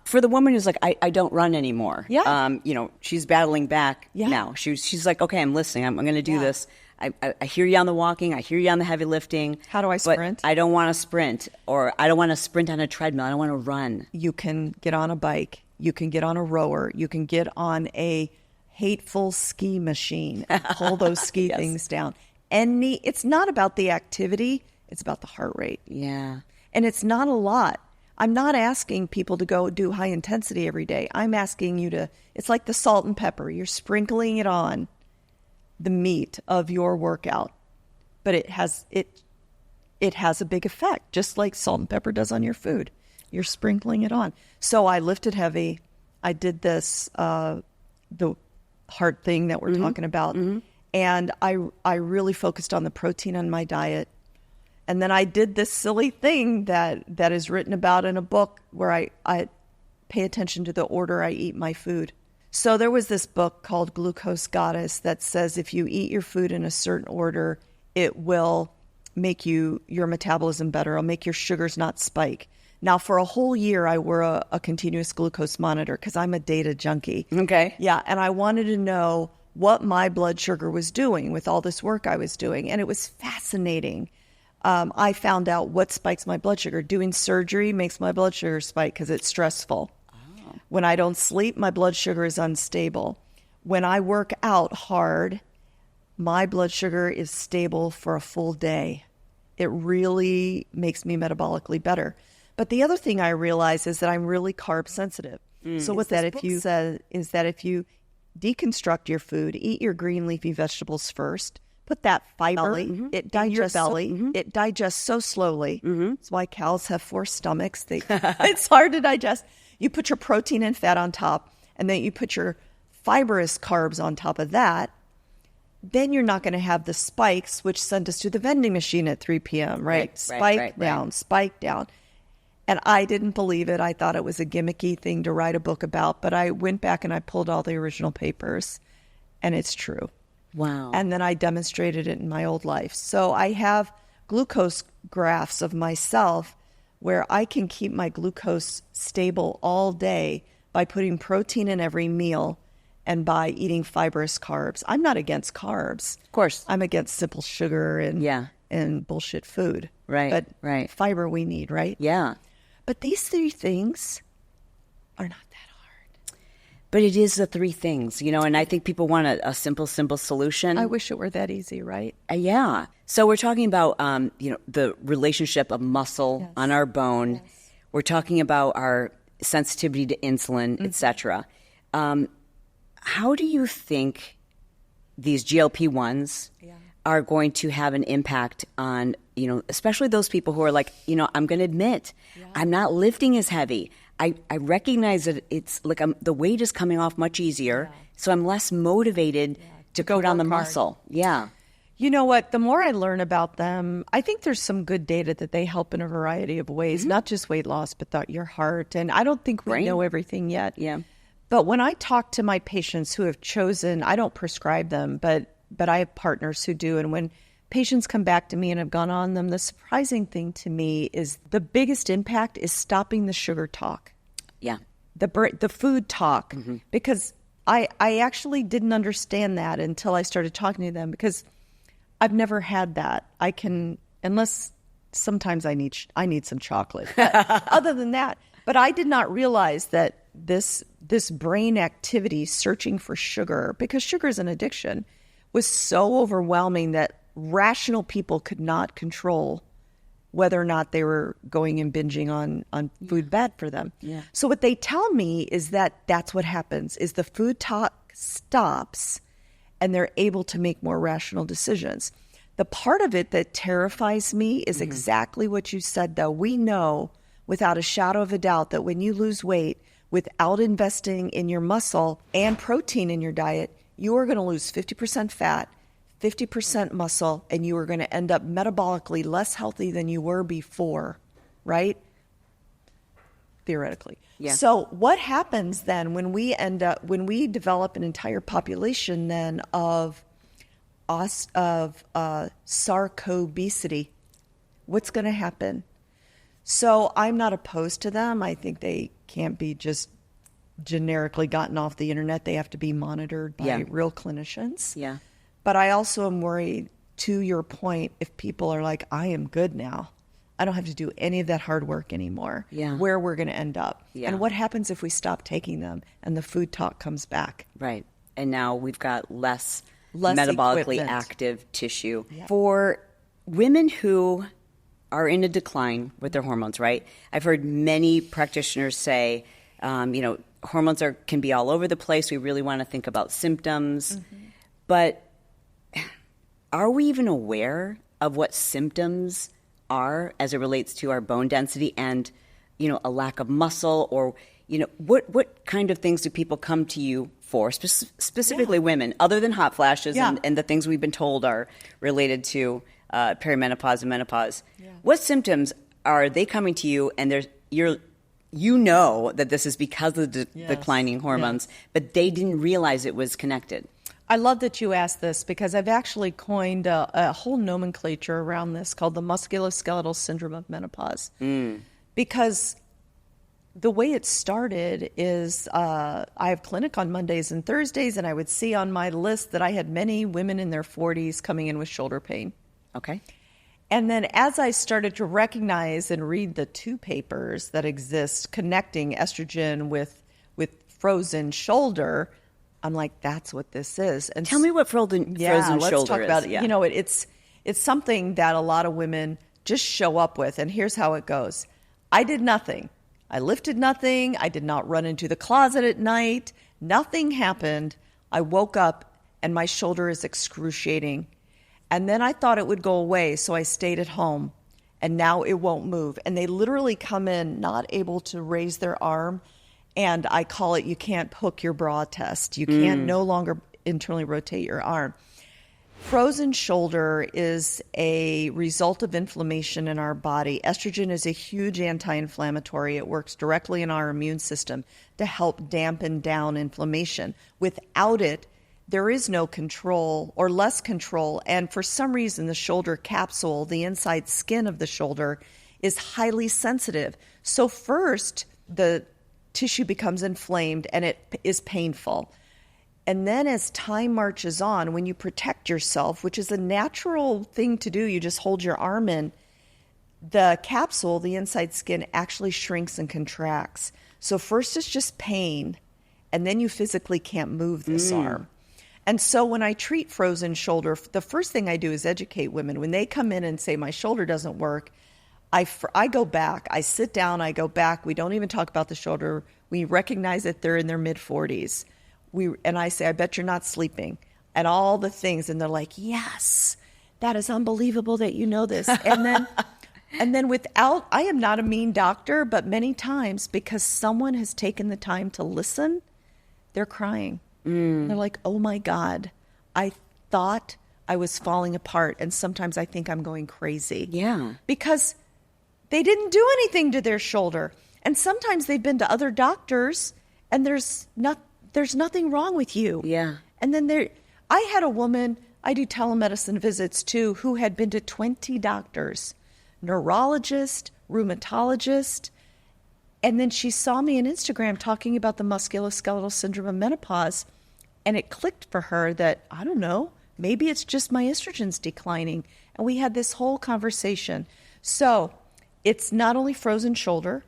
For the woman who's like, I don't run anymore.
Yeah.
She's battling back now. She's like, okay, I'm listening. I'm going to do this. I hear you on the walking. I hear you on the heavy lifting.
How do I sprint?
I don't want to sprint, or I don't want to sprint on a treadmill. I don't want to run.
You can get on a bike. You can get on a rower. You can get on a hateful ski machine and pull those ski things down. It's not about the activity. It's about the heart rate.
Yeah.
And it's not a lot. I'm not asking people to go do high intensity every day. I'm asking you it's like the salt and pepper. You're sprinkling it on the meat of your workout, but it has a big effect, just like salt and pepper does on your food. You're sprinkling it on. So I lifted heavy. I did this, the heart thing that we're talking about. Mm-hmm. And I really focused on the protein in my diet. And then I did this silly thing that is written about in a book where I pay attention to the order I eat my food. So there was this book called Glucose Goddess that says if you eat your food in a certain order, it will make your metabolism better. It'll make your sugars not spike. Now, for a whole year, I wore a continuous glucose monitor because I'm a data junkie.
Okay.
Yeah, and I wanted to know what my blood sugar was doing with all this work I was doing. And it was fascinating. I found out what spikes my blood sugar. Doing surgery makes my blood sugar spike because it's stressful. When I don't sleep, my blood sugar is unstable. When I work out hard, my blood sugar is stable for a full day. It really makes me metabolically better. But the other thing I realize is that I'm really carb sensitive. So what that if you deconstruct your food, eat your green leafy vegetables first, put that fiber, it digests
belly.
it digests so slowly. That's why cows have 4 stomachs. It's hard to digest. You put your protein and fat on top, and then you put your fibrous carbs on top of that. Then you're not going to have the spikes, which send us to the vending machine at 3 p.m., right? Spike down. And I didn't believe it. I thought it was a gimmicky thing to write a book about, but I went back and I pulled all the original papers, and it's true.
Wow.
And then I demonstrated it in my old life. So I have glucose graphs of myself where I can keep my glucose stable all day by putting protein in every meal and by eating fibrous carbs. I'm not against carbs.
Of course.
I'm against simple sugar and bullshit food.
Right.
But fiber we need, right?
Yeah.
But these 3 things are not that hard.
But it is the 3 things, and I think people want a simple solution.
I wish it were that easy, right?
Yeah. So we're talking about, the relationship of muscle on our bone. Yes. We're talking about our sensitivity to insulin, et cetera. How do you think these GLP-1s are going to have an impact on, especially those people who are like, I'm going to admit, I'm not lifting as heavy. I recognize that it's like the weight is coming off much easier, so I'm less motivated to go down the muscle. Yeah.
You know what? The more I learn about them, I think there's some good data that they help in a variety of ways, not just weight loss, but your heart. And I don't think we know everything yet.
Yeah.
But when I talk to my patients who have chosen, I don't prescribe them, but I have partners who do. And when patients come back to me and have gone on them, the surprising thing to me is the biggest impact is stopping the sugar talk.
Yeah.
The food talk. Because I actually didn't understand that until I started talking to them, because I've never had that. Unless sometimes I need some chocolate. But other than that, but I did not realize that this brain activity searching for sugar, because sugar is an addiction, was so overwhelming that rational people could not control whether or not they were going and binging on food bad for them. Yeah. So what they tell me is that that's what happens, is the food talk stops and they're able to make more rational decisions. The part of it that terrifies me is exactly what you said, though. We know without a shadow of a doubt that when you lose weight without investing in your muscle and protein in your diet, you are going to lose 50% fat, 50% muscle, and you are going to end up metabolically less healthy than you were before, right? Theoretically. Yeah. So what happens then when we develop an entire population then of sarcobesity? What's going to happen? So I'm not opposed to them. I think they can't be just generically gotten off the internet. They have to be monitored by real clinicians. Yeah. But I also am worried, to your point, if people are like, I am good now, I don't have to do any of that hard work anymore, where we're going to end up. Yeah. And what happens if we stop taking them and the food talk comes back?
Right. And now we've got less metabolically active tissue. Yeah. For women who are in a decline with their hormones, right? I've heard many practitioners say, hormones can be all over the place. We really want to think about symptoms. But are we even aware of what symptoms are as it relates to our bone density and, a lack of muscle, or, what kind of things do people come to you for, specifically women, other than hot flashes and the things we've been told are related to perimenopause and menopause? Yeah. What symptoms are they coming to you, and that this is because of the declining hormones, but they didn't realize it was connected?
I love that you asked this, because I've actually coined a whole nomenclature around this called the musculoskeletal syndrome of menopause. Because the way it started is I have clinic on Mondays and Thursdays, and I would see on my list that I had many women in their 40s coming in with shoulder pain. Okay. And then as I started to recognize and read the 2 papers that exist connecting estrogen with frozen shoulder, I'm like, that's what this is. And
tell me what frozen shoulder is.
Let's talk about it. Yeah. It's something that a lot of women just show up with, and here's how it goes. I did nothing. I lifted nothing. I did not run into the closet at night. Nothing happened. I woke up and my shoulder is excruciating. And then I thought it would go away, so I stayed at home. And now it won't move. And they literally come in not able to raise their arm. And I call it, you can't hook your bra test. You can't no longer internally rotate your arm. Frozen shoulder is a result of inflammation in our body. Estrogen is a huge anti-inflammatory. It works directly in our immune system to help dampen down inflammation. Without it, there is no control or less control. And for some reason, the shoulder capsule, the inside skin of the shoulder, is highly sensitive. So first, the tissue becomes inflamed and it is painful. And then as time marches on, when you protect yourself, which is a natural thing to do, you just hold your arm in, the capsule, the inside skin, actually shrinks and contracts. So first it's just pain, and then you physically can't move this arm. And so when I treat frozen shoulder, the first thing I do is educate women. When they come in and say, my shoulder doesn't work, I go back. I sit down, I go back. We don't even talk about the shoulder. We recognize that they're in their mid-40s. And I say, I bet you're not sleeping, and all the things. And they're like, yes, that is unbelievable that you know this. And then I am not a mean doctor, but many times because someone has taken the time to listen, they're crying. They're like, oh my God, I thought I was falling apart. And sometimes I think I'm going crazy.
Yeah.
Because they didn't do anything to their shoulder. And sometimes they've been to other doctors and there's nothing wrong with you.
Yeah.
And then I had a woman, I do telemedicine visits too, who had been to 20 doctors, neurologist, rheumatologist. And then she saw me on Instagram talking about the musculoskeletal syndrome of menopause. And it clicked for her that, I don't know, maybe it's just my estrogen's declining. And we had this whole conversation. So it's not only frozen shoulder,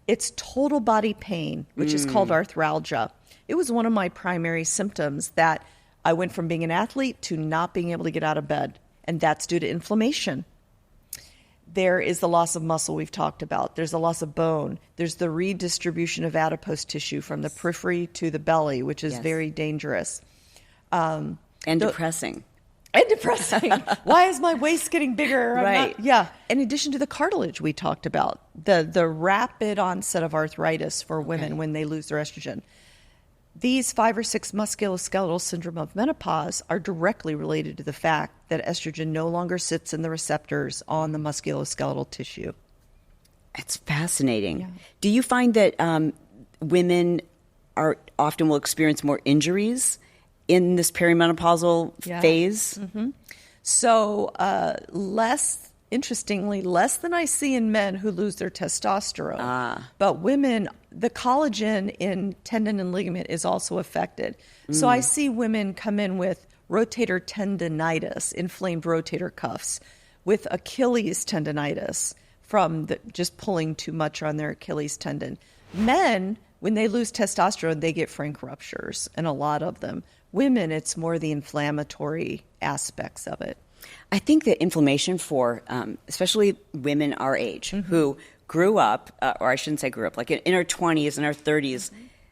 it's total body pain, which is called arthralgia. It was one of my primary symptoms that I went from being an athlete to not being able to get out of bed. And that's due to inflammation. There is the loss of muscle we've talked about. There's the loss of bone. There's the redistribution of adipose tissue from the periphery to the belly, which is very dangerous.
And depressing.
And depressing. Why is my waist getting bigger?
Right.
In addition to the cartilage we talked about, the rapid onset of arthritis for women when they lose their estrogen. These 5 or 6 musculoskeletal syndrome of menopause are directly related to the fact that estrogen no longer sits in the receptors on the musculoskeletal tissue.
It's fascinating. Yeah. Do you find that women often will experience more injuries in this perimenopausal phase?
Mm-hmm. So interestingly, less than I see in men who lose their testosterone. But women, the collagen in tendon and ligament is also affected. So I see women come in with rotator tendinitis, inflamed rotator cuffs, with Achilles tendinitis from just pulling too much on their Achilles tendon. Men, when they lose testosterone, they get frank ruptures, and a lot of them. Women, it's more the inflammatory aspects of it.
I think that inflammation for especially women our age who grew up, or I shouldn't say grew up, like in our 20s and our 30s,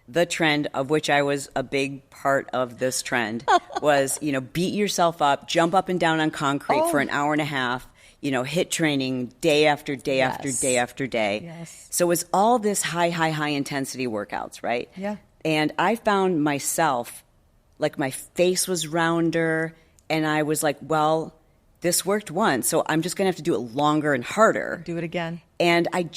the trend of which I was a big part of this trend was, beat yourself up, jump up and down on concrete for an hour and a half, HIIT training day after day after day after day.
Yes.
So it was all this high intensity workouts, right?
Yeah.
And I found myself, like my face was rounder, and I was like, well, this worked once, so I'm just going to have to do it longer and harder.
Do it again.
And I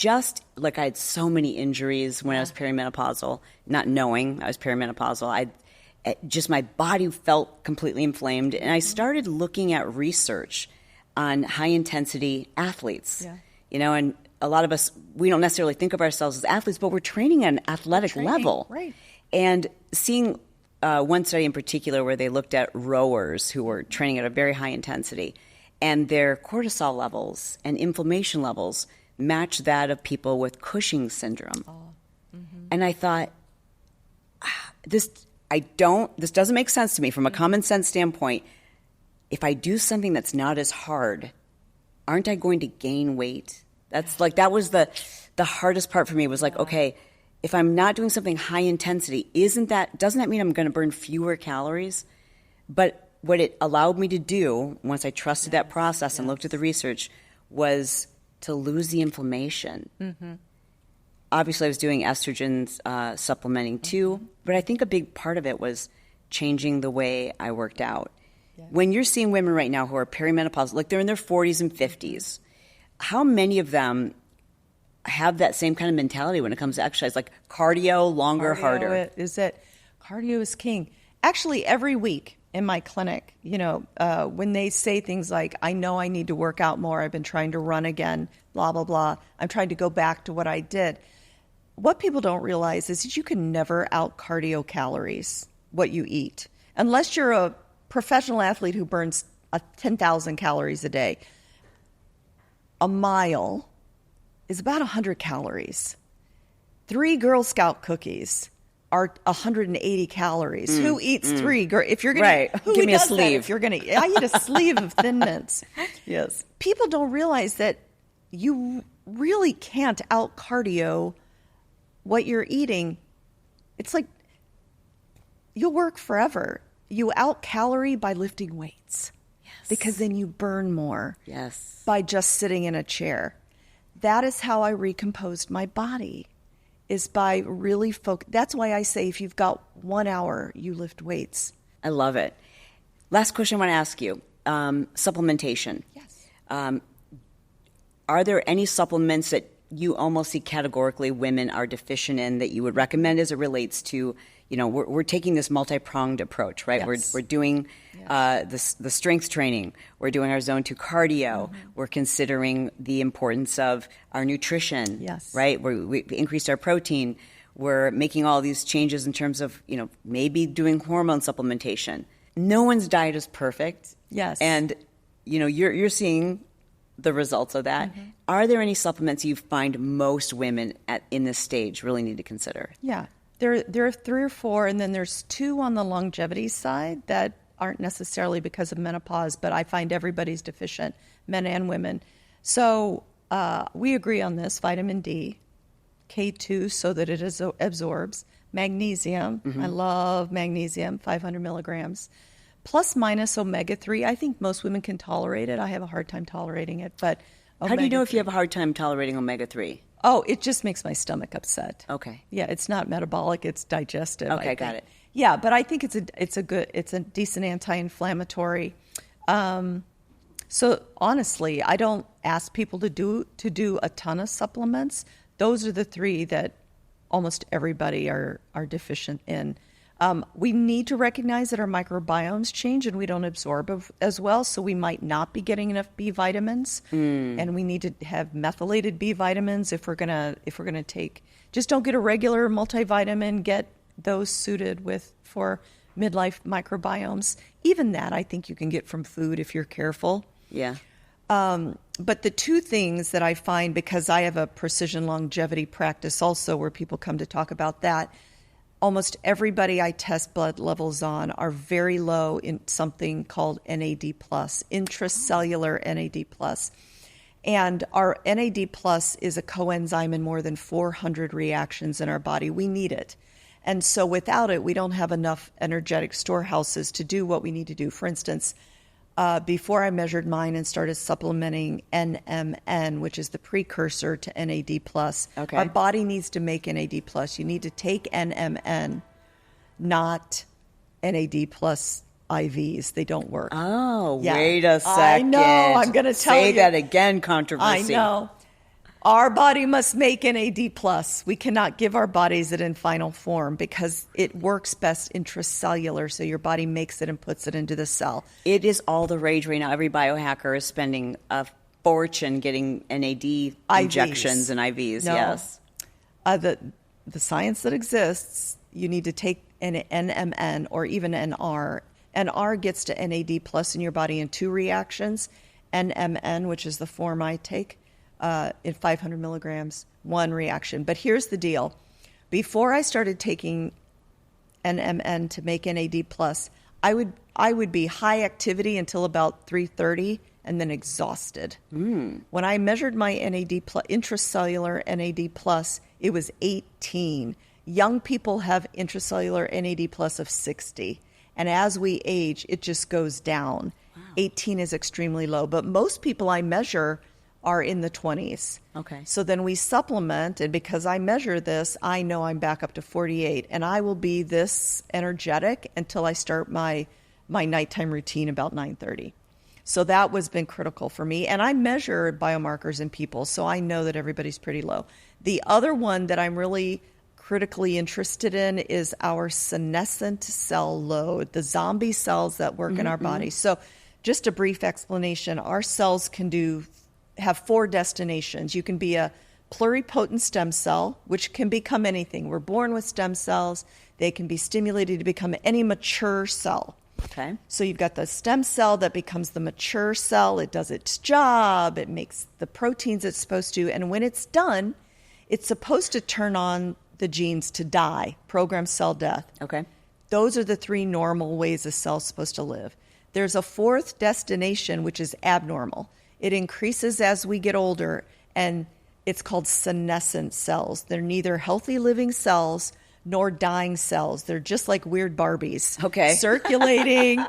had so many injuries when I was perimenopausal, not knowing I was perimenopausal. My body felt completely inflamed. And I started looking at research on high-intensity athletes. Yeah. And a lot of us, we don't necessarily think of ourselves as athletes, but we're training at an athletic level.
Right.
And seeing one study in particular where they looked at rowers who were training at a very high intensity, and their cortisol levels and inflammation levels match that of people with Cushing's syndrome. And I thought, this doesn't make sense to me from a common sense standpoint. If I do something that's not as hard, aren't I going to gain weight? That was the hardest part for me, was like, okay, if I'm not doing something high intensity, doesn't that mean I'm going to burn fewer calories? But what it allowed me to do once I trusted that process and looked at the research was to lose the inflammation. Obviously, I was doing estrogens, supplementing too, but I think a big part of it was changing the way I worked out. When you're seeing women right now who are perimenopausal, like they're in their 40s and 50s, how many of them have that same kind of mentality when it comes to exercise, like cardio, longer, harder?
Cardio is king. Actually, every week in my clinic, when they say things like, I know I need to work out more, I've been trying to run again, blah, blah, blah, I'm trying to go back to what I did. What people don't realize is that you can never out cardio calories what you eat. Unless you're a professional athlete who burns 10,000 calories a day. A mile is about 100 calories. 3 Girl Scout cookies are 180 calories. Who eats 3? If you're going to
give me a sleeve.
If you're going to, I eat a sleeve of Thin Mints.
Yes.
People don't realize that you really can't out cardio what you're eating. It's like you'll work forever. You out calorie by lifting weights. Yes. Because then you burn more.
Yes.
By just sitting in a chair. That is how I recomposed my body, is by really That's why I say if you've got 1 hour, you lift weights.
I love it. Last question I want to ask you. Supplementation.
Yes.
Are there any supplements that you almost see categorically women are deficient in that you would recommend as it relates to, we're taking this multi-pronged approach, right?
Yes.
We're doing the strength training. We're doing our zone 2 cardio. We're considering the importance of our nutrition,
yes,
right? We increased our protein. We're making all these changes in terms of, maybe doing hormone supplementation. No one's diet is perfect.
Yes.
And, you're seeing the results of that. Are there any supplements you find most women in this stage really need to consider?
Yeah. There are 3 or 4, and then there's 2 on the longevity side that aren't necessarily because of menopause, but I find everybody's deficient, men and women. So we agree on this: vitamin D, K2 so that it absorbs, magnesium. I love magnesium, 500 milligrams. Plus minus omega-3. I think most women can tolerate it. I have a hard time tolerating it, but
how do you know if you have a hard time tolerating omega-3?
Oh, it just makes my stomach upset.
Okay.
Yeah, it's not metabolic; it's digestive.
Okay, got it.
Yeah, but I think it's a decent anti-inflammatory. So honestly, I don't ask people to do a ton of supplements. Those are the 3 that almost everybody are deficient in. We need to recognize that our microbiomes change and we don't absorb as well, so we might not be getting enough B vitamins, and we need to have methylated B vitamins if we're gonna take. Just don't get a regular multivitamin. Get those suited for midlife microbiomes. Even that, I think you can get from food if you're careful.
Yeah.
But the 2 things that I find, because I have a precision longevity practice also where people come to talk about that. Almost everybody I test blood levels on are very low in something called NAD+, intracellular NAD+. And our NAD+ is a coenzyme in more than 400 reactions in our body. We need it. And so without it, we don't have enough energetic storehouses to do what we need to do. For instance, before I measured mine and started supplementing NMN, which is the precursor to NAD+.
Okay.
Our body needs to make NAD+. You need to take NMN, not NAD+ IVs. They don't work.
Oh,
yeah.
Wait a second.
I know. I'm going to tell you.
Say that again, controversy.
I know. Our body must make NAD+. We cannot give our bodies it in final form because it works best intracellular, so your body makes it and puts it into the cell.
It is all the rage right now. Every biohacker is spending a fortune getting NAD injections and IVs.
No.
Yes.
The science that exists, you need to take an NMN or even NR. NR gets to NAD+ in your body in 2 reactions. NMN, which is the form I take, in 500 milligrams, 1 reaction. But here's the deal. Before I started taking NMN to make NAD+, I would be high activity until about 3:30 and then exhausted. When I measured my intracellular NAD+, it was 18. Young people have intracellular NAD+ of 60. And as we age, it just goes down. Wow. 18 is extremely low, but most people I measure are in the 20s.
Okay.
So then we supplement, and because I measure this, I know I'm back up to 48, and I will be this energetic until I start my nighttime routine about 9:30. So that was been critical for me. And I measure biomarkers in people, so I know that everybody's pretty low. The other one that I'm really critically interested in is our senescent cell load, the zombie cells that work in our body. So just a brief explanation, our cells can have 4 destinations. You can be a pluripotent stem cell, which can become anything. We're born with stem cells. They can be stimulated to become any mature cell.
Okay.
So you've got the stem cell that becomes the mature cell. It does its job. It makes the proteins it's supposed to. And when it's done, it's supposed to turn on the genes to die, programmed cell death.
Okay.
Those are the 3 normal ways a cell's supposed to live. There's a 4th destination, which is abnormal. It increases as we get older, and it's called senescent cells. They're neither healthy living cells nor dying cells. They're just like weird Barbies.
Okay.
Circulating,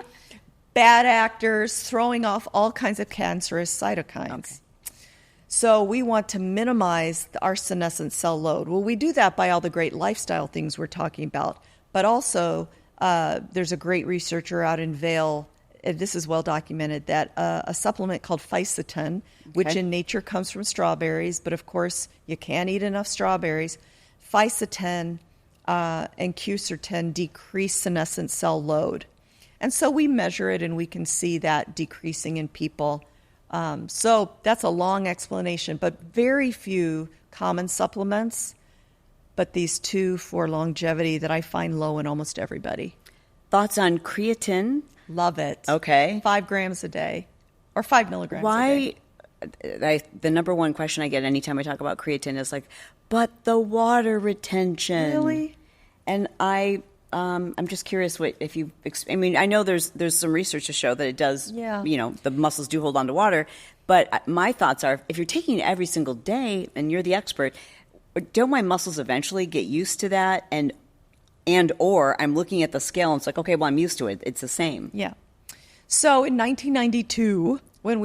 bad actors, throwing off all kinds of cancerous cytokines. Okay. So we want to minimize our senescent cell load. Well, we do that by all the great lifestyle things we're talking about. But also, there's a great researcher out in Vail, and this is well documented, that a supplement called Fisetin, which in nature comes from strawberries, but of course you can't eat enough strawberries. Fisetin and Quercetin decrease senescent cell load. And so we measure it and we can see that decreasing in people. So that's a long explanation, but very few common supplements, but these 2 for longevity that I find low in almost everybody.
Thoughts on creatine?
Love it.
Okay.
5 grams a day or 5 milligrams a day.
The number one question I get anytime I talk about creatine is like, but the water retention.
Really?
And I'm just curious if you. I mean, I know there's some research to show that it does.
Yeah.
You know, the muscles do hold on to water. But my thoughts are, if you're taking it every single day, and you're the expert, don't my muscles eventually get used to that? Or I'm looking at the scale and it's like, okay, well, I'm used to it. It's the same.
Yeah. So in 1992, when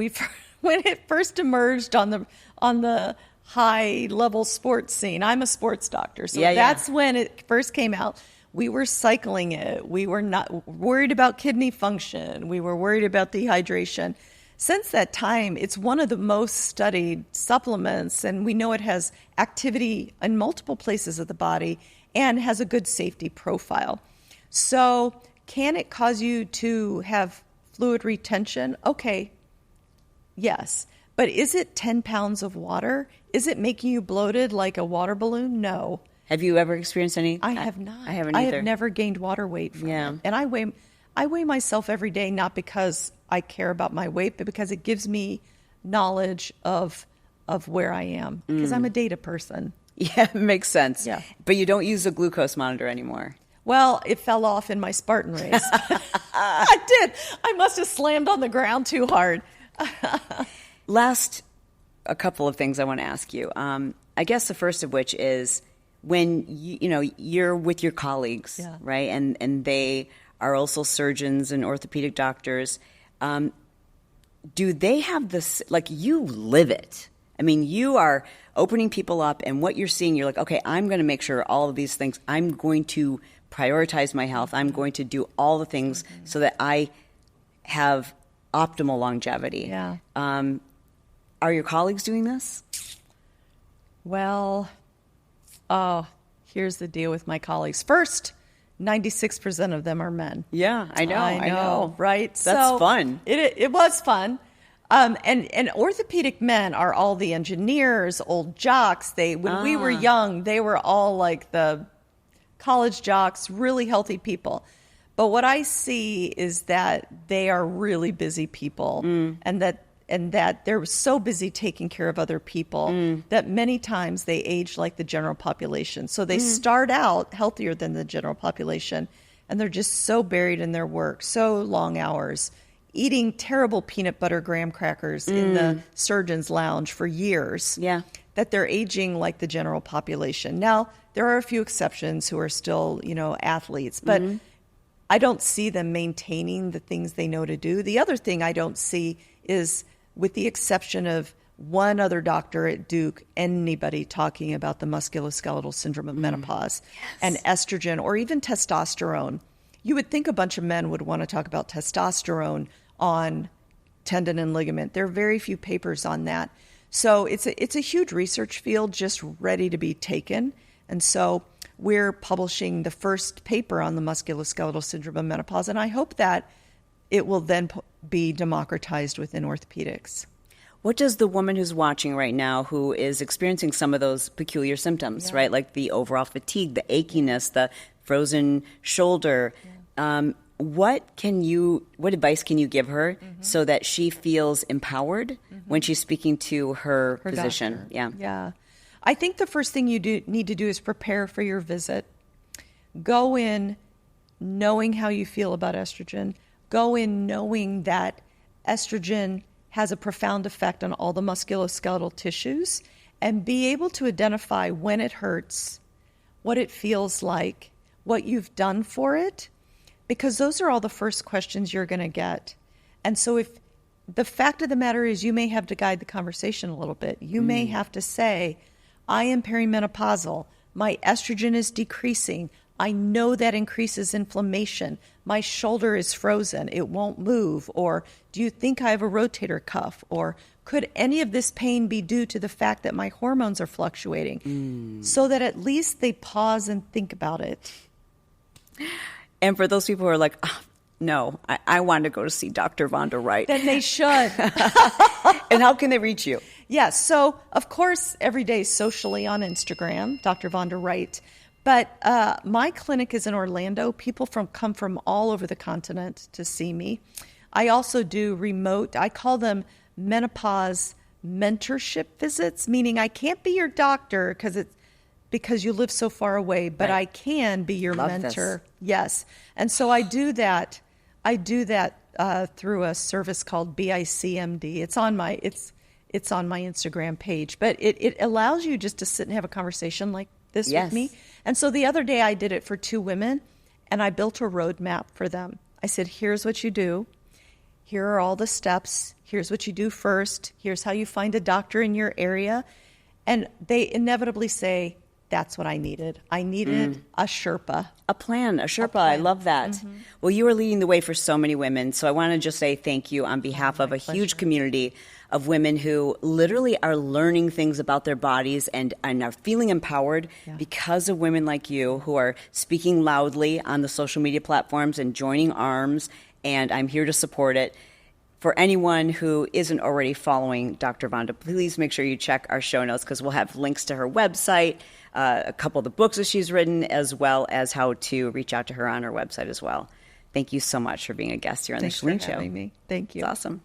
it first emerged on the high level sports scene, I'm a sports doctor, so that's when it first came out. We were cycling it. We were not worried about kidney function. We were worried about dehydration. Since that time, it's one of the most studied supplements, and we know it has activity in multiple places of the body and has a good safety profile. So can it cause you to have fluid retention? Okay, yes. But is it 10 pounds of water? Is it making you bloated like a water balloon? No.
Have you ever experienced any?
I have not.
I haven't either.
I have never gained water weight from it. And I weigh myself every day, not because I care about my weight, but because it gives me knowledge of where I am, because I'm a data person.
Yeah, makes sense.
Yeah.
But you don't use a glucose monitor anymore.
Well, it fell off in my Spartan race. I did. I must have slammed on the ground too hard.
Last, a couple of things I want to ask you. I guess the first of which is when you're with your colleagues, right? And they are also surgeons and orthopedic doctors. Do they have this, like, you live it? I mean, you are opening people up, and what you're seeing, you're like, okay, I'm going to make sure all of these things, I'm going to prioritize my health. I'm going to do all the things so that I have optimal longevity.
Yeah.
Are your colleagues doing this?
Well, here's the deal with my colleagues. First, 96% of them are men.
Yeah, I know.
Right?
That's fun.
It was fun. And orthopedic men are all the engineers, old jocks. When we were young, they were all like the college jocks, really healthy people. But what I see is that they are really busy people, and that they're so busy taking care of other people that many times they age like the general population. So they start out healthier than the general population, and they're just so buried in their work, so long hours, eating terrible peanut butter graham crackers in the surgeon's lounge for years, that they're aging like the general population. Now, there are a few exceptions who are still, athletes, but I don't see them maintaining the things they know to do. The other thing I don't see is, with the exception of one other doctor at Duke, anybody talking about the musculoskeletal syndrome of menopause and estrogen or even testosterone. You would think a bunch of men would want to talk about testosterone on tendon and ligament. There are very few papers on that. So it's a huge research field just ready to be taken. And so we're publishing the first paper on the musculoskeletal syndrome of menopause, and I hope that it will then be democratized within orthopedics.
What does the woman who's watching right now who is experiencing some of those peculiar symptoms, right, like the overall fatigue, the achiness, the frozen shoulder, what advice can you give her so that she feels empowered when she's speaking to her physician?
Doctor. Yeah. I think the first thing you need to do is prepare for your visit. Go in knowing how you feel about estrogen. Go in knowing that estrogen has a profound effect on all the musculoskeletal tissues, and be able to identify when it hurts, what it feels like, what you've done for it, because those are all the first questions you're going to get. And so if the fact of the matter is, you may have to guide the conversation a little bit. You may have to say, I am perimenopausal. My estrogen is decreasing. I know that increases inflammation. My shoulder is frozen. It won't move. Or do you think I have a rotator cuff? Or could any of this pain be due to the fact that my hormones are fluctuating? So that at least they pause and think about it.
And for those people who are like, oh, no, I want to go to see Dr. Vonda Wright.
Then they should.
And how can they reach you?
Yes. So, of course, every day socially on Instagram, Dr. Vonda Wright. But my clinic is in Orlando. People come from all over the continent to see me. I also do remote, I call them menopause mentorship visits, meaning I can't be your doctor because you live so far away, but I can be your mentor.
This.
Yes. And so I do that. Through a service called BICMD. It's on my Instagram page, but it allows you just to sit and have a conversation like this with me. And so the other day I did it for 2 women, and I built a roadmap for them. I said, here's what you do. Here are all the steps. Here's what you do first. Here's how you find a doctor in your area. And they inevitably say, that's what I needed. I needed a Sherpa.
A plan. I love that. Well, you are leading the way for so many women. So I want to just say thank you on behalf of a huge community of women who literally are learning things about their bodies and are feeling empowered because of women like you who are speaking loudly on the social media platforms and joining arms. And I'm here to support it. For anyone who isn't already following Dr. Vonda, please make sure you check our show notes because we'll have links to her website, a couple of the books that she's written, as well as how to reach out to her on her website as well. Thank you so much for being a guest here on the Chalene Show.
Thanks for having me. Thank you.
It's awesome.